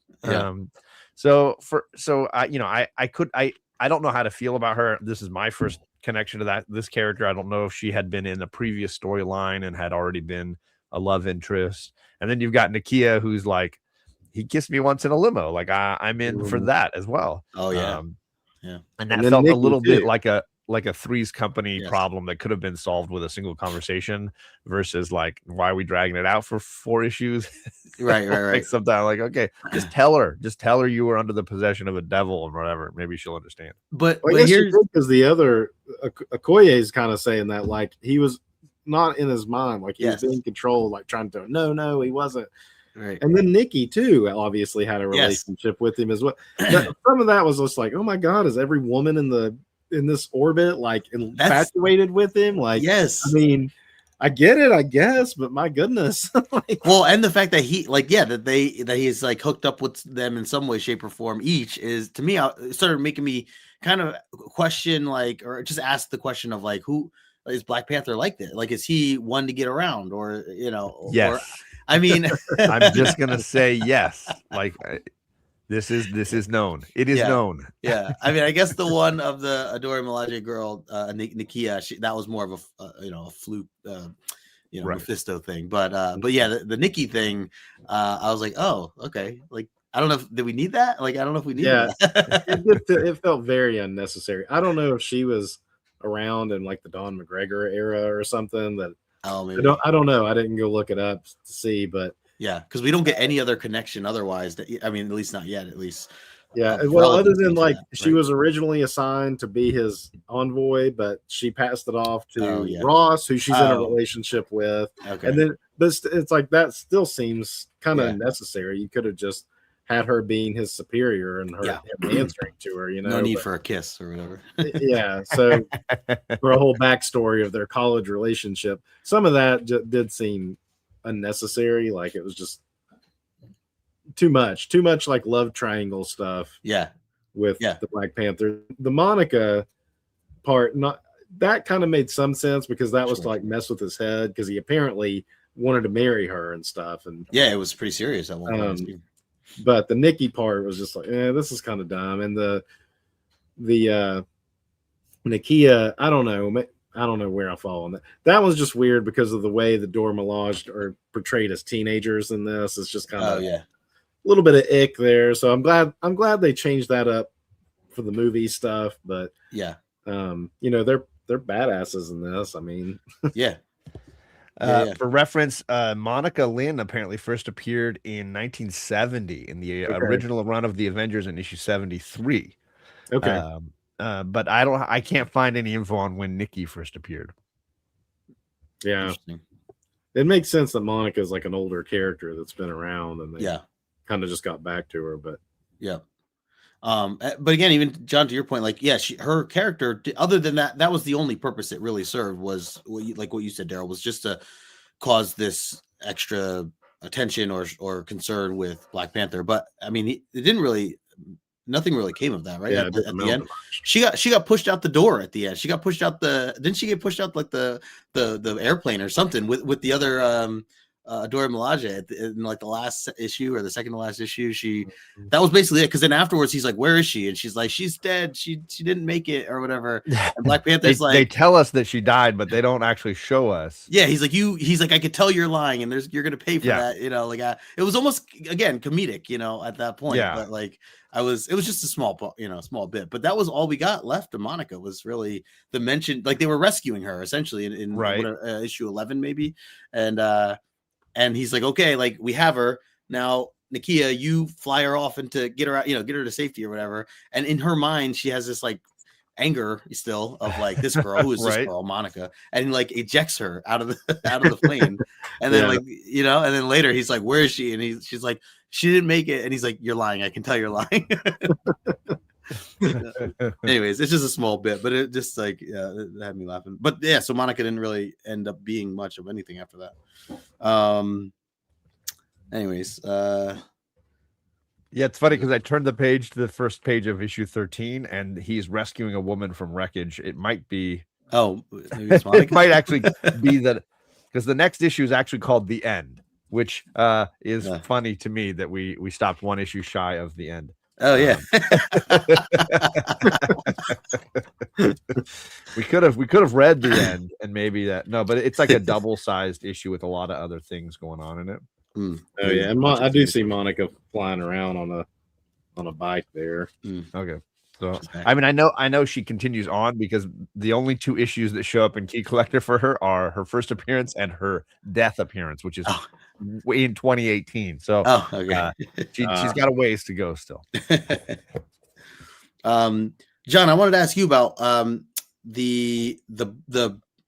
I don't know how to feel about her. This is my first connection to this character. I don't know if she had been in a previous storyline and had already been a love interest. And then you've got Nakia, who's like, he kissed me once in a limo. Like I'm in for that as well. Oh yeah. And that felt Nikki a little bit like a Three's Company problem that could have been solved with a single conversation versus like, why are we dragging it out for 4 issues? Right. Like sometimes like, okay, just tell her you were under the possession of a devil or whatever. Maybe she'll understand. But here's because the other Okoye is kind of saying that like he was not in his mind, like he was being controlled, like trying to no, he wasn't. Right. And then Nikki too obviously had a relationship with him as well. Some of that was just like, oh my God, is every woman in this orbit like infatuated with him? Like, yes. I mean, I get it, I guess, but my goodness. Well, and the fact that he that he's like hooked up with them in some way, shape, or form each is, to me, it started making me kind of question, like, or just ask the question of like, who is Black Panther like this? Like, is he one to get around, or yes? Or, I mean, I'm just gonna say yes. Like, this is known. It is known. Yeah, I mean, I guess the one of the Adore Milaje girl, Nakia, that was more of a fluke, Mephisto thing. But yeah, the Nikki thing, I was like, oh, okay. Like, I don't know did we need that? Like, I don't know if we need that. It felt very unnecessary. I don't know if she was around in like the Don McGregor era or something. That maybe. I don't know. I didn't go look it up to see, but. Yeah, because we don't get any other connection otherwise. At least not yet. At least. Yeah, well, other than like she was originally assigned to be his envoy, but she passed it off to Ross, who she's in a relationship with. Okay. And then it's like that still seems kind of necessary. You could have just had her being his superior and her him answering to her, you know. No need for a kiss or whatever. Yeah. So for a whole backstory of their college relationship, some of that did seem unnecessary. Like it was just too much like love triangle stuff. Yeah. With the Black Panther. The Monica part, not that kind of made some sense because that was to like mess with his head because he apparently wanted to marry her and stuff. And yeah, it was pretty serious at one point. But the Nikki part was just like, this is kind of dumb. And the Nakia, I don't know where I fall on that. That was just weird because of the way the Dora Milaje are portrayed as teenagers in this. It's just kind of a little bit of ick there. So I'm glad they changed that up for the movie stuff. But yeah, you know, they're badasses in this. I mean, yeah. For reference, Monica Lynn apparently first appeared in 1970 in the original run of the Avengers in issue 73. Okay. But I can't find any info on when Nikki first appeared. Yeah. It makes sense that Monica is like an older character that's been around and they kind of just got back to her, but but again, even John, to your point, like, her character, other than that was the only purpose it really served was like what you said, Darrell, was just to cause this extra attention or concern with Black Panther. But I mean, it didn't really, nothing really came of that, right? Yeah, at the end, she got pushed out the door at the end. She got pushed out didn't she get pushed out like the airplane or something with the other Dora Milaje in like the last issue or the second to last issue? That was basically it. Because then afterwards he's like, "Where is she?" And she's like, "She's dead. She didn't make it or whatever." And Black Panther's they tell us that she died, but they don't actually show us. Yeah, he's like, "I could tell you're lying, and you're gonna pay for that." You know, like it was almost again comedic, you know, at that point. Yeah. But like it was just a small bit. But that was all we got left of Monica was really the mention. Like they were rescuing her essentially in issue 11 maybe, and he's like, okay, like we have her now, Nakia, you fly her off and to get her out, get her to safety or whatever. And in her mind, she has this like anger still of like this girl, who is this girl, Monica, and like ejects her out of the plane. And then like, and then later he's like, where is she? And she's like, she didn't make it. And he's like, you're lying. I can tell you're lying. Anyways, it's just a small bit, but it just like it had me laughing. But yeah, so Monica didn't really end up being much of anything after that. Anyways, it's funny because I turned the page to the first page of issue 13 and he's rescuing a woman from wreckage. It might be maybe it's Monica. It might actually be that, because the next issue is actually called The End, which is funny to me that we stopped one issue shy of the end. Oh yeah. we could have read the end and maybe but it's like a double-sized issue with a lot of other things going on in it. Oh yeah, and I do see Monica flying around on a bike there. Okay. So I mean, I know she continues on because the only two issues that show up in Key Collector for her are her first appearance and her death appearance, which is in 2018. So she's got a ways to go still. John, I wanted to ask you about the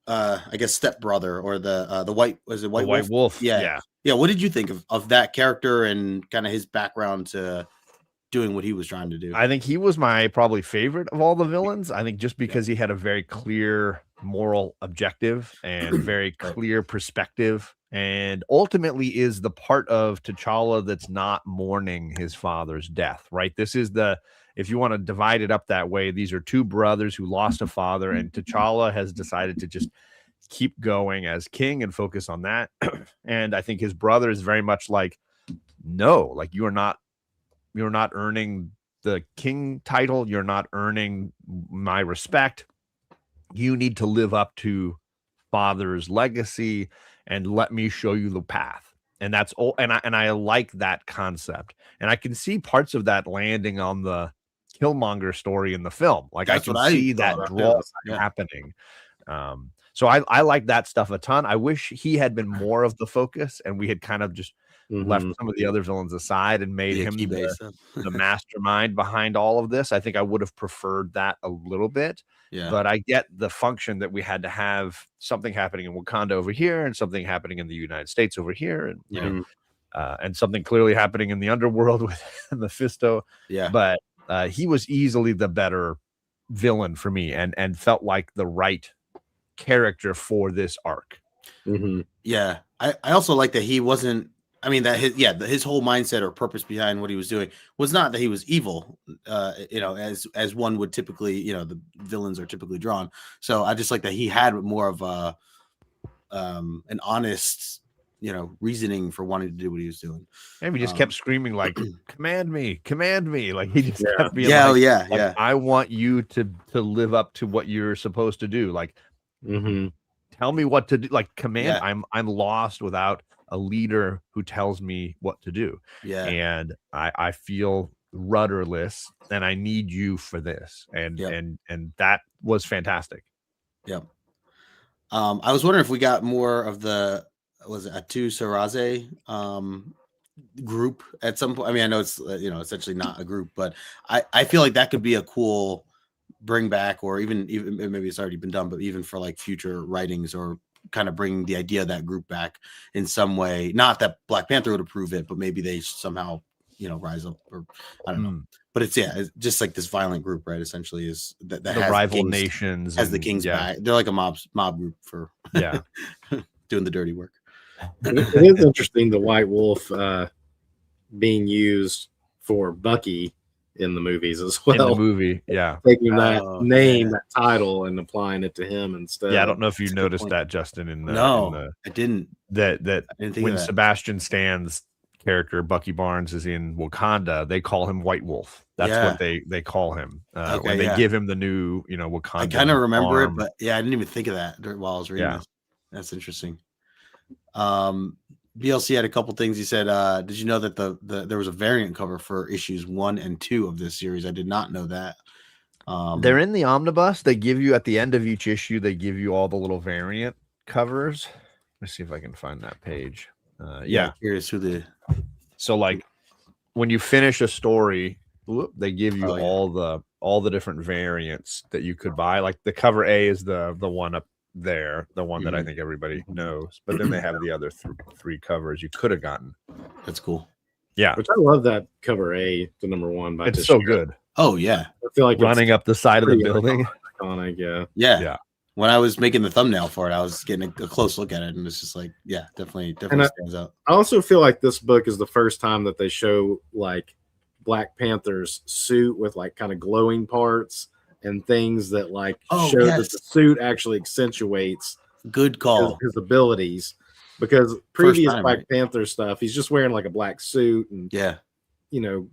I guess stepbrother or the white White Wolf. Yeah. What did you think of that character and kind of his background to doing what he was trying to do? I think he was my probably favorite of all the villains. I think just because he had a very clear moral objective and very clear perspective, and ultimately is the part of T'Challa that's not mourning his father's death, right? This is if you want to divide it up that way, these are two brothers who lost a father, and T'Challa has decided to just keep going as king and focus on that. And I think his brother is very much like, no, like you're not earning the king title. You're not earning my respect. You need to live up to father's legacy and let me show you the path. And that's all. And I like that concept. And I can see parts of that landing on the Killmonger story in the film. Like I can see that draw happening. So I like that stuff a ton. I wish he had been more of the focus and we had kind of just left some of the other villains aside and made him the mastermind behind all of this. I think I would have preferred that a little bit. Yeah. But I get the function that we had to have something happening in Wakanda over here and something happening in the United States over here. And and something clearly happening in the underworld with Mephisto. Yeah, but he was easily the better villain for me, and felt like the right character for this arc. Yeah, I also like that he wasn't. I mean, that his whole mindset or purpose behind what he was doing was not that he was evil, as one would typically, the villains are typically drawn. So I just like that he had more of a an honest, reasoning for wanting to do what he was doing. And he just kept screaming like, command me. Like he just kept being like, I want you to live up to what you're supposed to do. Like, tell me what to do. Like, command. I'm lost without a leader who tells me what to do. Yeah. And I feel rudderless, and I need you for this. And that was fantastic. Yep. I was wondering if we got more of the, was it Atu Saraze group at some point. I mean, I know it's essentially not a group, but I feel like that could be a cool bring back, or even maybe it's already been done, but even for like future writings, or kind of bring the idea of that group back in some way. Not that Black Panther would approve it, but maybe they somehow rise up, or I don't know. But it's just like this violent group, right? Essentially, is that the rival nations has the kings back. They're like a mob group for doing the dirty work. It is interesting, the White Wolf being used for Bucky in the movies as well. In the movie, taking that name, that title, and applying it to him instead. Yeah, I don't know if you noticed that, Justin. I didn't. That when Sebastian Stan's character Bucky Barnes is in Wakanda, they call him White Wolf. That's what they call him when they give him the new Wakanda. I kind of remember it, but I didn't even think of that while I was reading this. That's interesting. BLC had a couple things. He said, did you know that there was a variant cover for issues 1 and 2 of this series? I did not know that. They're in the omnibus. They give you at the end of each issue, they give you all the little variant covers. Let's see if I can find that page. Curious who so like when you finish a story, they give you all the different variants that you could buy. Like the cover A is the one up there, the one that I think everybody knows, but then they have the other three covers you could have gotten. That's cool. Yeah, which I love that cover A, the number 1 by it's so good. Oh yeah, I feel like running up the side of the building. Iconic, yeah. When I was making the thumbnail for it, I was getting a close look at it, and it's just like, definitely stands out. I also feel like this book is the first time that they show like Black Panther's suit with like kind of glowing parts and things that like show that the suit actually accentuates good call his abilities, because previous Black Panther stuff, he's just wearing like a black suit and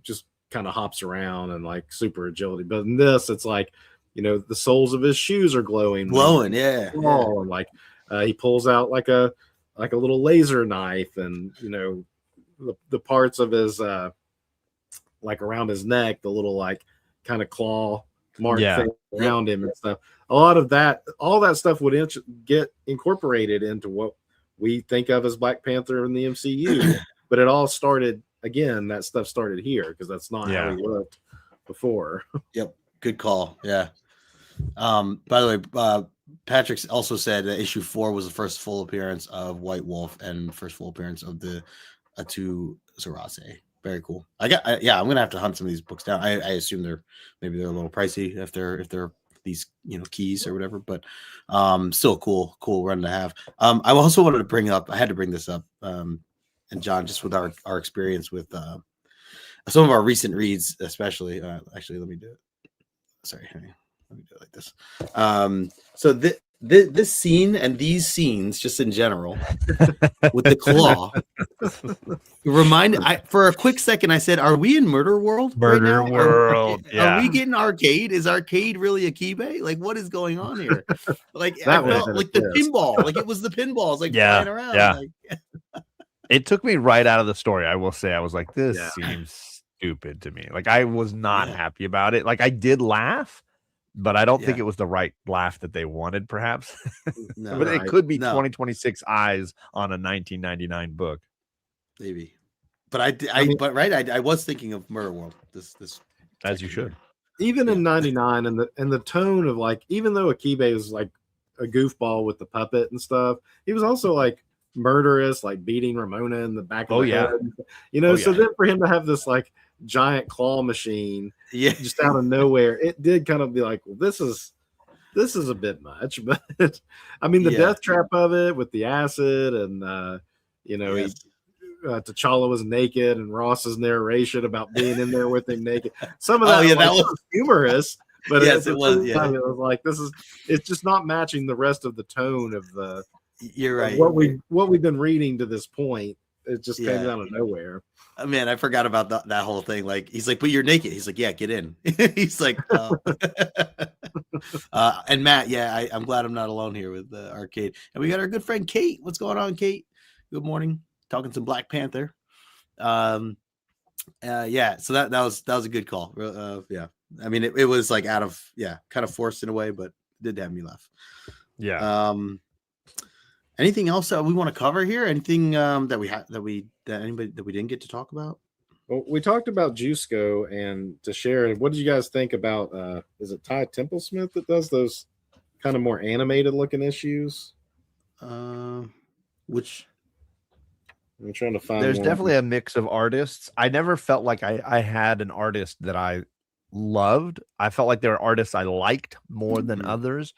just kind of hops around and like super agility. But in this, it's like, the soles of his shoes are glowing, and like he pulls out like a little laser knife, and the parts of his like around his neck, the little like kind of claw mark thing around him and stuff. All that stuff would get incorporated into what we think of as Black Panther in the MCU. But it all started again. That stuff started here because that's not how he looked before. Yep, good call. Yeah. By the way, Patrick also said that issue 4 was the first full appearance of White Wolf and first full appearance of the Atu Sarase. Very cool. I'm gonna have to hunt some of these books down. I assume they're a little pricey if they're these keys or whatever, but still cool run to have. I also wanted to bring up. I had to bring this up, and John, just with our experience with some of our recent reads, especially. Actually, let me do it. Sorry, honey. Let me do it like this. So this scene and these scenes, just in general, with the claw, for a quick second, I said, "Are we in Murder World? Murder World? Are we getting arcade? Is arcade really a Kibe? Like, what is going on here? Like, I felt like the pinball, like it was the pinballs, like flying around. Yeah. Like, it took me right out of the story. I will say, I was like, this seems stupid to me. Like, I was not happy about it. Like, I did laugh, but I don't think it was the right laugh that they wanted, perhaps. No, but it could be 2026 eyes on a 1999 book, maybe. But I was thinking of Murder World. This as you should. Even in '99, and the tone of like, even though Akibe is like a goofball with the puppet and stuff, he was also like murderous, like beating Ramona in the back of Oh, the yeah. head. You know, Oh, so yeah. then for him to have this like giant claw machine Yeah. just out of nowhere, it did kind of be like, well, this is a bit much. But I mean, the death trap of it with the acid and you know, Yes. T'Challa was naked and Ross's narration about being in there with him naked. Some of Oh, that, yeah, like, that was humorous, but yes, it was. Yeah, it was like it's just not matching the rest of the tone of the. you're right. What we've been reading to this point, it just came out of nowhere. Man, I forgot about that whole thing. Like, he's like, but you're naked. He's like, yeah, get in. He's like, and Matt, yeah, I'm glad I'm not alone here with the arcade. And we got our good friend Kate. What's going on, Kate? Good morning. Talking some Black Panther. Yeah, so that was a good call. Yeah, I mean, it was like out of kind of forced in a way, but it did have me laugh. Yeah. Anything else that we want to cover here? Anything that we didn't get to talk about? Well, we talked about Jusco, and to share, what did you guys think about? Is it Ty Templesmith that does those kind of more animated looking issues? Which I'm trying to find. There's definitely a mix of artists. I never felt like I had an artist that I loved. I felt like there were artists I liked more than others.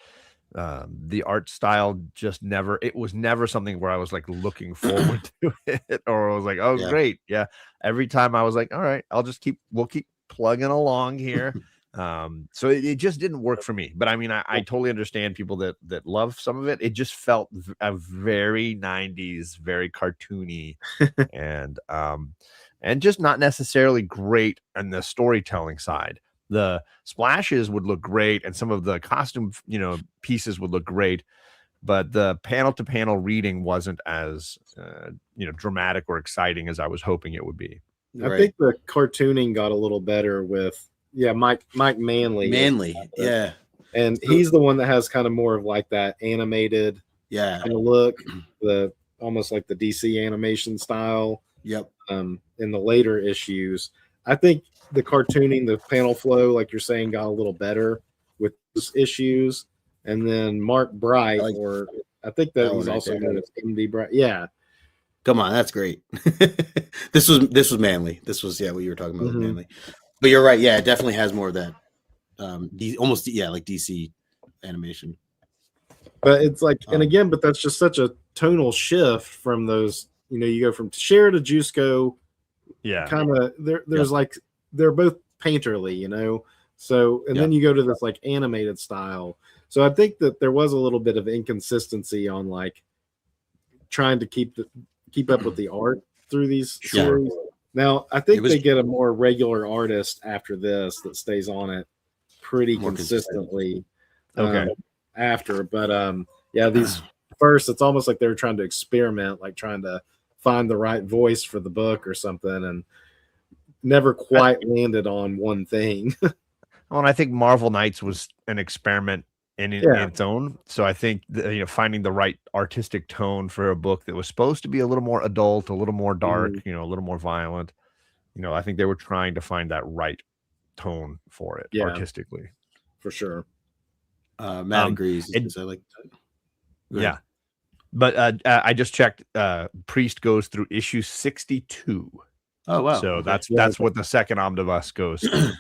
The art style just never, it was never something where I was like looking forward to it, or I was like, oh, great. Yeah. Every time I was like, all right, we'll keep plugging along here. So it just didn't work for me. But I mean, I totally understand people that love some of it. It just felt a very 90s, very cartoony, and just not necessarily great on the storytelling side. The splashes would look great, and some of the costume, pieces would look great, but the panel to panel reading wasn't as dramatic or exciting as I was hoping it would be. I think the cartooning got a little better with Mike Manley. Yeah, and he's the one that has kind of more of like that animated kind of look, the almost like the DC animation style. Yep. In the later issues, I think the cartooning, the panel flow, like you're saying, got a little better with those issues. And then Mark Bright, I think that he's also known as MD Bright. Yeah. Come on, that's great. This was Manly. This was what you were talking about, Manly. But you're right. Yeah, it definitely has more of that. Almost like DC animation. But it's like, and again, but that's just such a tonal shift from those. You go from Cher to Jusco. Yeah. Kind of. There's like they're both painterly, So and then you go to this like animated style. So I think that there was a little bit of inconsistency on like trying to keep up with the art through these series. Now I think they get a more regular artist after this that stays on it pretty consistently. After, but these first, it's almost like they were trying to experiment, like trying to find the right voice for the book or something, and never quite landed on one thing. Well, and I think Marvel Knights was an experiment in its own. So I think finding the right artistic tone for a book that was supposed to be a little more adult, a little more dark, a little more violent. I think they were trying to find that right tone for it artistically. For sure. Matt agrees. I like that. Yeah. But I just checked. Priest goes through issue 62. Oh wow! So that's what the second omnibus goes through.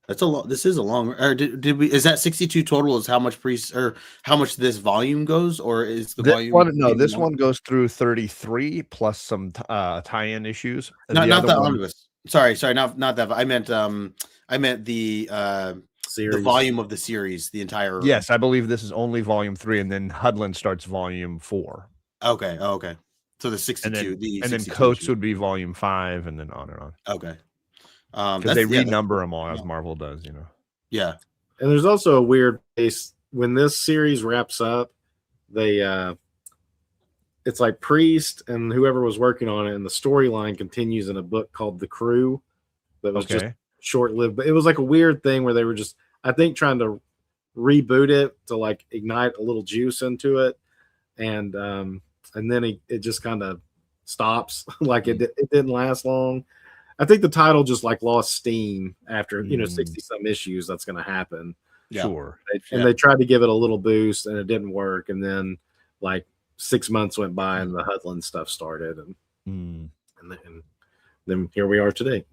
That's a lot. This is a long. Or did we? Is that 62 total? Is how much Priest or how much this volume goes, or is the volume? This one goes through 33 plus some tie-in issues. Not the omnibus. Sorry, not that. I meant the series. The volume of the series, the entire. Yes, I believe this is only volume 3, and then Hudlin starts volume 4. Okay. Okay. So the 62, and then Coates would be volume 5, and then on and on. Okay. Because they renumber them all as Marvel does, Yeah. And there's also a weird case when this series wraps up, it's like Priest and whoever was working on it, and the storyline continues in a book called The Crew that was just short-lived. But it was like a weird thing where they were just, I think, trying to reboot it to like ignite a little juice into it, and then it just kind of stops. Like it didn't last long. I think the title just like lost steam after 60 some issues. That's going to happen. Sure. And they tried to give it a little boost, and it didn't work. And then like 6 months went by and the Hudlin stuff started, and then here we are today.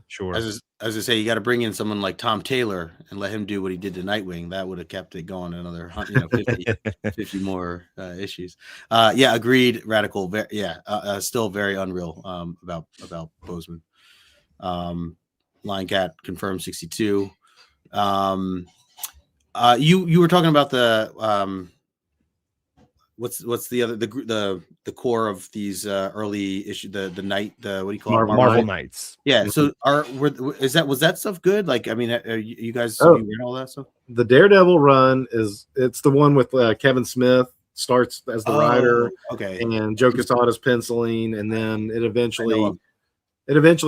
Sure. As I say, you got to bring in someone like Tom Taylor and let him do what he did to Nightwing. That would have kept it going another 50 more issues. Yeah, agreed. Radical. Still very unreal about Bozeman. Lion Cat confirmed 62. You were talking about the what's the other the core of these early issue the night what do you call it Marvel Knights. Yeah. So was that stuff good? Like, I mean, you guys have you read all that stuff? The Daredevil run it's the one with Kevin Smith starts as the writer, okay, and Joe Quesada's penciling, and then it eventually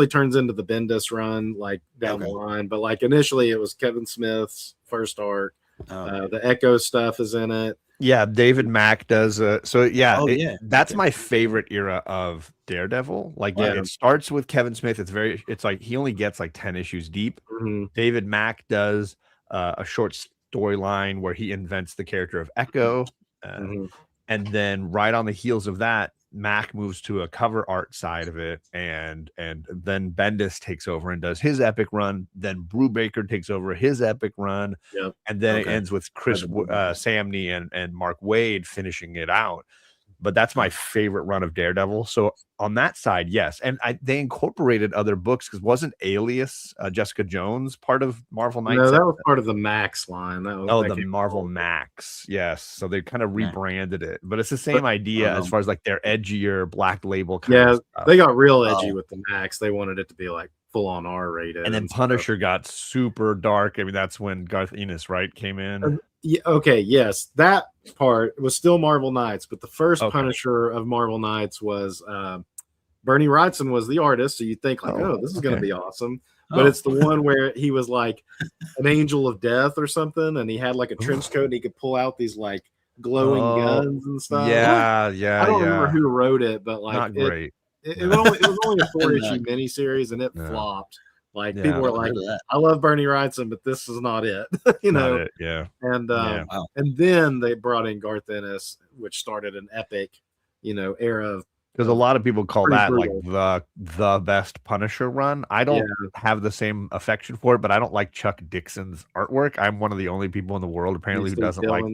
turns into the Bendis run like down the line. But like initially it was Kevin Smith's first arc. The Echo stuff is in it. Yeah, David Mack does. That's my favorite era of Daredevil. Like, it starts with Kevin Smith. It's like he only gets like 10 issues deep. Mm-hmm. David Mack does a short storyline where he invents the character of Echo, and then right on the heels of that, Mack moves to a cover art side of it, and then Bendis takes over and does his epic run. Then Brubaker takes over his epic run, and then it ends with Chris Samney and Mark Waid finishing it out. But that's my favorite run of Daredevil. So on that side, yes, and they incorporated other books, because wasn't Alias Jessica Jones part of Marvel Knights? No, that was part of the Max line. The Marvel Max, yes. So they kind of rebranded it, but it's the same idea as far as like their edgier Black Label kind of stuff. They got real edgy with the Max. They wanted it to be like full on R rated, and then Punisher got super dark. I mean, that's when Garth Ennis came in. Yes, that part was still Marvel Knights, but the first Punisher of Marvel Knights was Bernie Wrightson was the artist, so you think like, this is going to be awesome. But it's the one where he was like an angel of death or something, and he had like a trench coat, and he could pull out these like glowing guns and stuff. Yeah. I don't remember who wrote it, but like, not great. It was only a 4-issue miniseries, and it flopped. Like, people were like, I love Bernie Wrightson, but this is not it. Not it, and then they brought in Garth Ennis, which started an epic, era of, because a lot of people call that brutal. Like the best Punisher run. I don't have the same affection for it, but I don't like Chuck Dixon's artwork. I'm one of the only people in the world apparently who doesn't like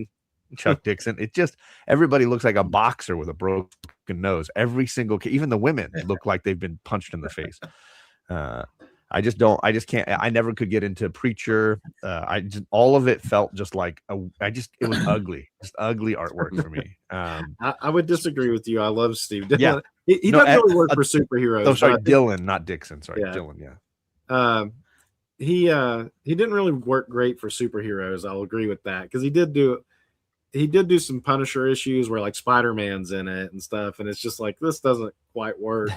Chuck Dixon. It just, everybody looks like a boxer with a broken nose. Every single, even the women look like they've been punched in the face. I just can't. I never could get into Preacher. All of it felt just like it was ugly, just ugly artwork for me. I would disagree with you. I love Steve Dillon. Yeah, he doesn't really work for superheroes. Oh, sorry, Dylan, not Dixon. Sorry, Dylan. Yeah. He didn't really work great for superheroes. I'll agree with that, because he did do some Punisher issues where like Spider-Man's in it and stuff, and it's just like, this doesn't quite work.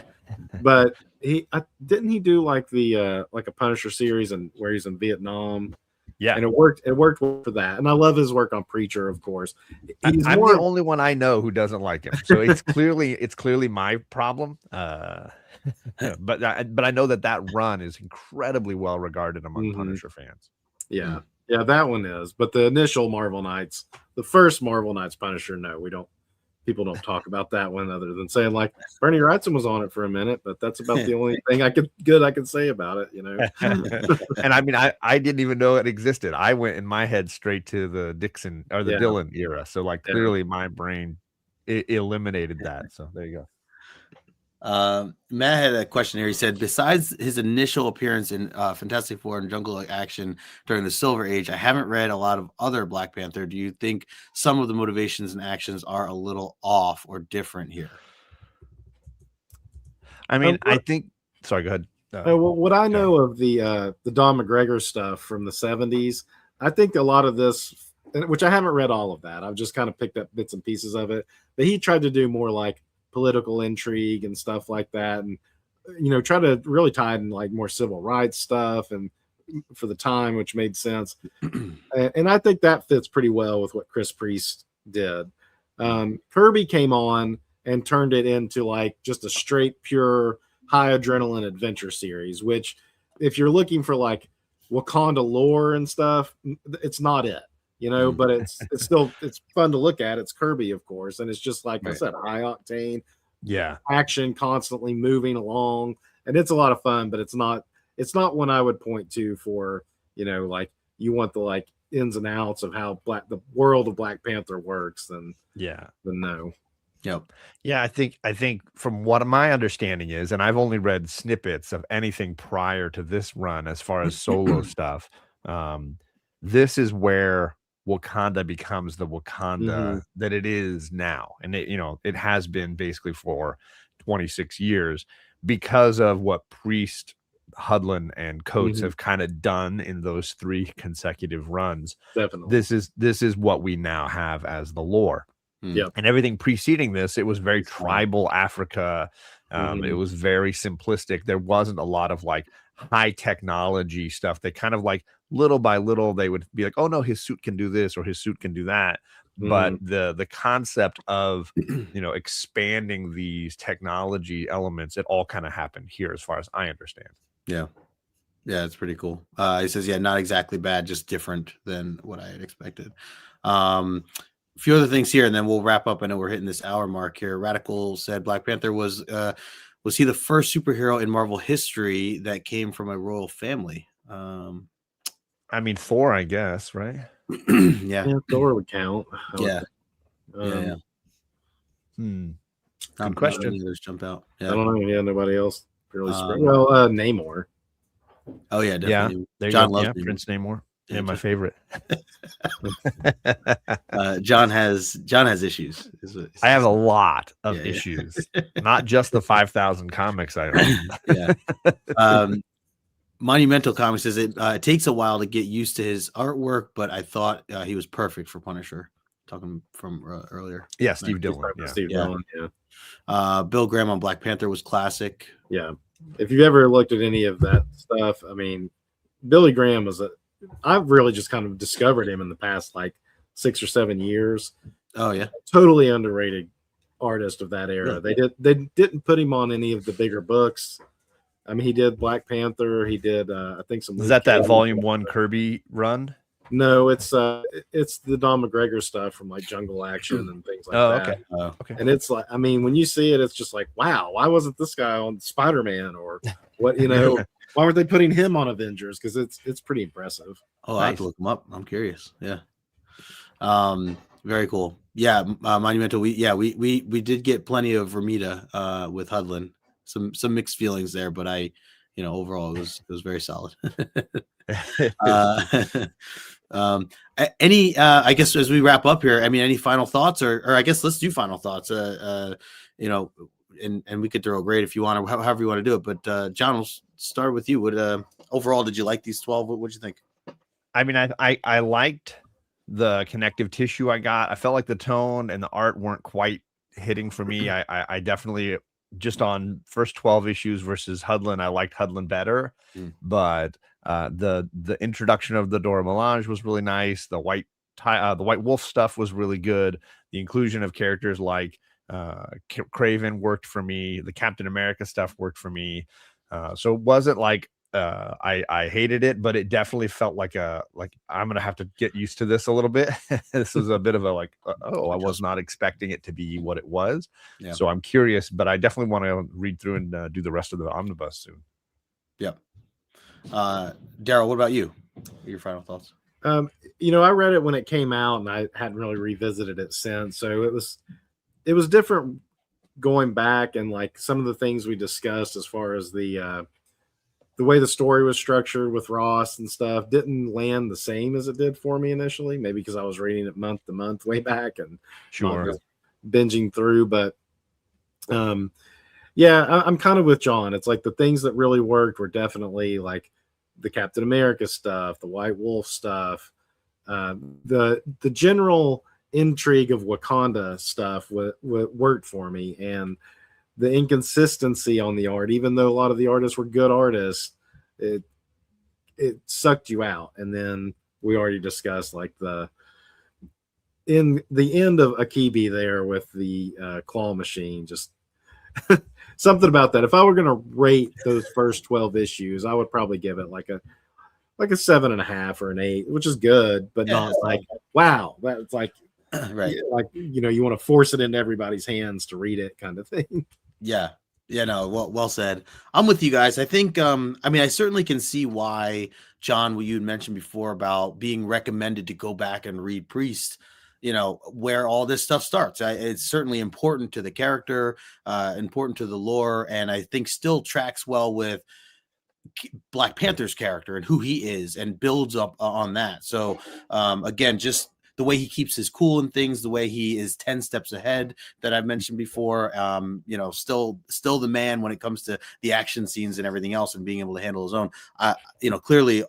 But didn't he do like the like a Punisher series and where he's in Vietnam? Yeah, and it worked well for that. And I love his work on Preacher, of course. I'm the only one I know who doesn't like him, so it's clearly my problem. But I know that run is incredibly well regarded among Punisher fans. Yeah. Yeah, that one is. But the initial Marvel Knights, the first Marvel Knights Punisher, no, people don't talk about that one, other than saying like Bernie Wrightson was on it for a minute, but that's about the only thing I could say about it, And I mean, I didn't even know it existed. I went in my head straight to the Dixon or the Dylan era. So like, clearly my brain eliminated that. So there you go. Matt had a question here. He said, besides his initial appearance in Fantastic Four and Jungle Action during the Silver Age, I haven't read a lot of other Black Panther. Do you think some of the motivations and actions are a little off or different here? I mean, I think. Sorry, go ahead. Well, what I know of the Don McGregor stuff from the 70s, I think a lot of this, which I haven't read all of that, I've just kind of picked up bits and pieces of it, but he tried to do more like political intrigue and stuff like that, and try to really tie in like more civil rights stuff and for the time, which made sense. And I think that fits pretty well with what Chris Priest did. Kirby came on and turned it into like just a straight pure high adrenaline adventure series, which if you're looking for like Wakanda lore and stuff, it's not it. you know, but it's still it's fun to look at. It's Kirby, of course, and it's just like I said, high octane, action, constantly moving along, and it's a lot of fun. But it's not one I would point to for, you know, like you want the like ins and outs of how the world of Black Panther works. Then no. Yep. Yeah, I think from what my understanding is, and I've only read snippets of anything prior to this run as far as solo stuff. This is where Wakanda becomes the Wakanda that it is now. And it, you know, it has been basically for 26 years because of what Priest, Hudlin, and Coates have kind of done in those 3 consecutive runs. Definitely. This is what we now have as the lore. Yep. And everything preceding this, it was very tribal Africa. It was very simplistic. There wasn't a lot of like high technology stuff. They kind of like little by little, they would be like, oh no, his suit can do this or his suit can do that. But the concept of, you know, expanding these technology elements, it all kind of happened here as far as I understand. Yeah. Yeah, it's pretty cool. He says, not exactly bad, just different than what I had expected. A few other things here, and then we'll wrap up. I know we're hitting this hour mark here. Radical said Black Panther was he the first superhero in Marvel history that came from a royal family? I mean, Thor, I guess, right? Yeah, Thor would count. Yeah. Good question. Others jump out. Yeah. I don't know. Yeah, nobody else really. Well, Namor. Oh yeah, definitely. Yeah, John loves Prince Namor. Yeah, my favorite. John has issues. I have a lot of issues, not just the 5,000 comics I own. Monumental Comics says it takes a while to get used to his artwork, but I thought he was perfect for Punisher. Talking from earlier. Yeah, Steve Dillon. Dillon, Bill Graham on Black Panther was classic. Yeah. If you've ever looked at any of that stuff, I mean, Billy Graham was I've really just kind of discovered him in the past like 6 or 7 years. Oh yeah. Totally underrated artist of that era. Yeah. They didn't put him on any of the bigger books. I mean, he did Black Panther. He did, I think some. Is that Volume 1 Kirby run? No, it's the Don McGregor stuff from like Jungle Action and things like that. Okay. And it's like, I mean, when you see it, it's just like, wow, why wasn't this guy on Spider-Man or what? You know, why weren't they putting him on Avengers? Because it's pretty impressive. Oh, nice. I have to look him up. I'm curious. Yeah. Very cool. Yeah, Monumental. We did get plenty of Ramita with Hudlin. Some mixed feelings there, but overall it was very solid. I guess as we wrap up here, I mean, any final thoughts or I guess let's do final thoughts. And we could throw a grade if you want, or however you want to do it. But John, we'll start with you. What overall did you like these 12? What'd you think? I mean, I liked the connective tissue I got. I felt like the tone and the art weren't quite hitting for me. I definitely, just on first 12 issues versus Hudlin, I liked Hudlin better. But the introduction of the Dora Milaje was really nice. The White Wolf stuff was really good. The inclusion of characters like Kraven worked for me. The Captain America stuff worked for me. So it wasn't like I hated it, but it definitely felt like I'm gonna have to get used to this a little bit. This was a bit of a I was not expecting it to be what it was. Yeah. So I'm curious, but I definitely want to read through and do the rest of the omnibus soon. Yeah. Darrell, what about you? Your final thoughts? I read it when it came out, and I hadn't really revisited it since. So it was different going back, and like some of the things we discussed as far as the way the story was structured with Ross and stuff didn't land the same as it did for me initially. Maybe because I was reading it month to month way back and binging through. But I'm kind of with John. It's like the things that really worked were definitely like the Captain America stuff, the White Wolf stuff, the general intrigue of Wakanda stuff worked for me, and the inconsistency on the art, even though a lot of the artists were good artists, it sucked you out. And then we already discussed like in the end of Akibi there with the claw machine, just something about that. If I were going to rate those first 12 issues, I would probably give it like like a 7.5 or an 8, which is good, but not like wow. That's like right. Like, you want to force it into everybody's hands to read it, kind of thing. Yeah. Yeah, no, well said. I'm with you guys. I think I mean, I certainly can see why, John, what you had mentioned before about being recommended to go back and read Priest, where all this stuff starts. It's certainly important to the character, important to the lore, and I think still tracks well with Black Panther's character and who he is, and builds up on that. So again, just the way he keeps his cool and things, the way he is 10 steps ahead that I've mentioned before, still the man when it comes to the action scenes and everything else, and being able to handle his own, clearly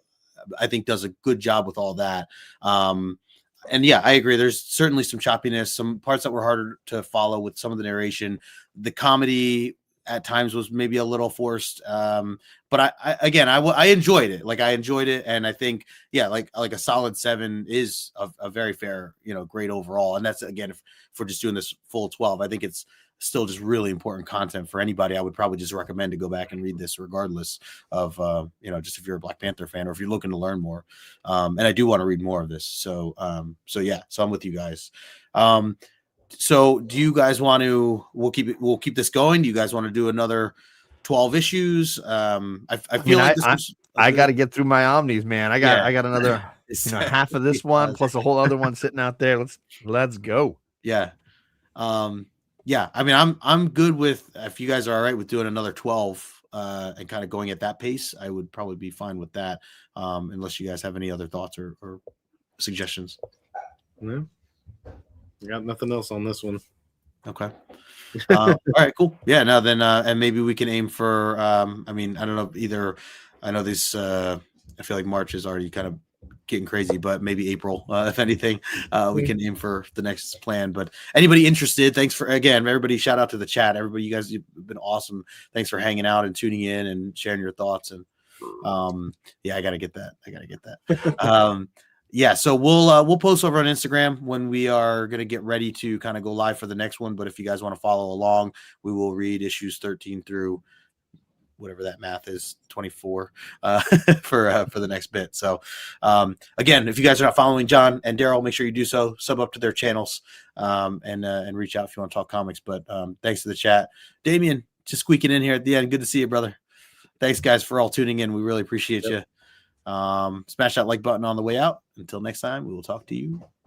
I think does a good job with all that. And yeah, I agree. There's certainly some choppiness, some parts that were harder to follow with some of the narration. The comedy at times was maybe a little forced. But I enjoyed it. Like, I enjoyed it. And I think, yeah, like a solid 7 is a very fair, grade overall. And that's, again, if we're just doing this full 12, I think it's still just really important content for anybody. I would probably just recommend to go back and read this regardless of, just if you're a Black Panther fan or if you're looking to learn more. And I do want to read more of this. So yeah, so I'm with you guys. So do you guys want to, we'll keep this going. Do you guys want to do another 12 issues? I feel like I got to get through my Omnis, man. I got another, half of this one plus a whole other one sitting out there. Let's go. Yeah. Yeah. I mean, I'm good with, if you guys are all right with doing another 12, and kind of going at that pace, I would probably be fine with that. Unless you guys have any other thoughts or suggestions. No. I got nothing else on this one. Okay. All right, cool. Yeah, now then, and maybe we can aim for, I mean, I don't know, either, I know this, I feel like March is already kind of getting crazy, but maybe April, if anything, we can aim for the next plan. But anybody interested, thanks for, again, everybody, shout out to the chat. Everybody, you guys, you've been awesome. Thanks for hanging out and tuning in and sharing your thoughts. And yeah, I got to get that. Yeah, so we'll post over on Instagram when we are going to get ready to kind of go live for the next one. But if you guys want to follow along, we will read issues 13 through whatever that math is, 24, for the next bit. So again, if you guys are not following John and Darrell, make sure you do so. Sub up to their channels, and reach out if you want to talk comics. But thanks to the chat. Damien, just squeaking in here at the end. Good to see you, brother. Thanks, guys, for all tuning in. We really appreciate you. Smash that like button on the way out. Until next time, we will talk to you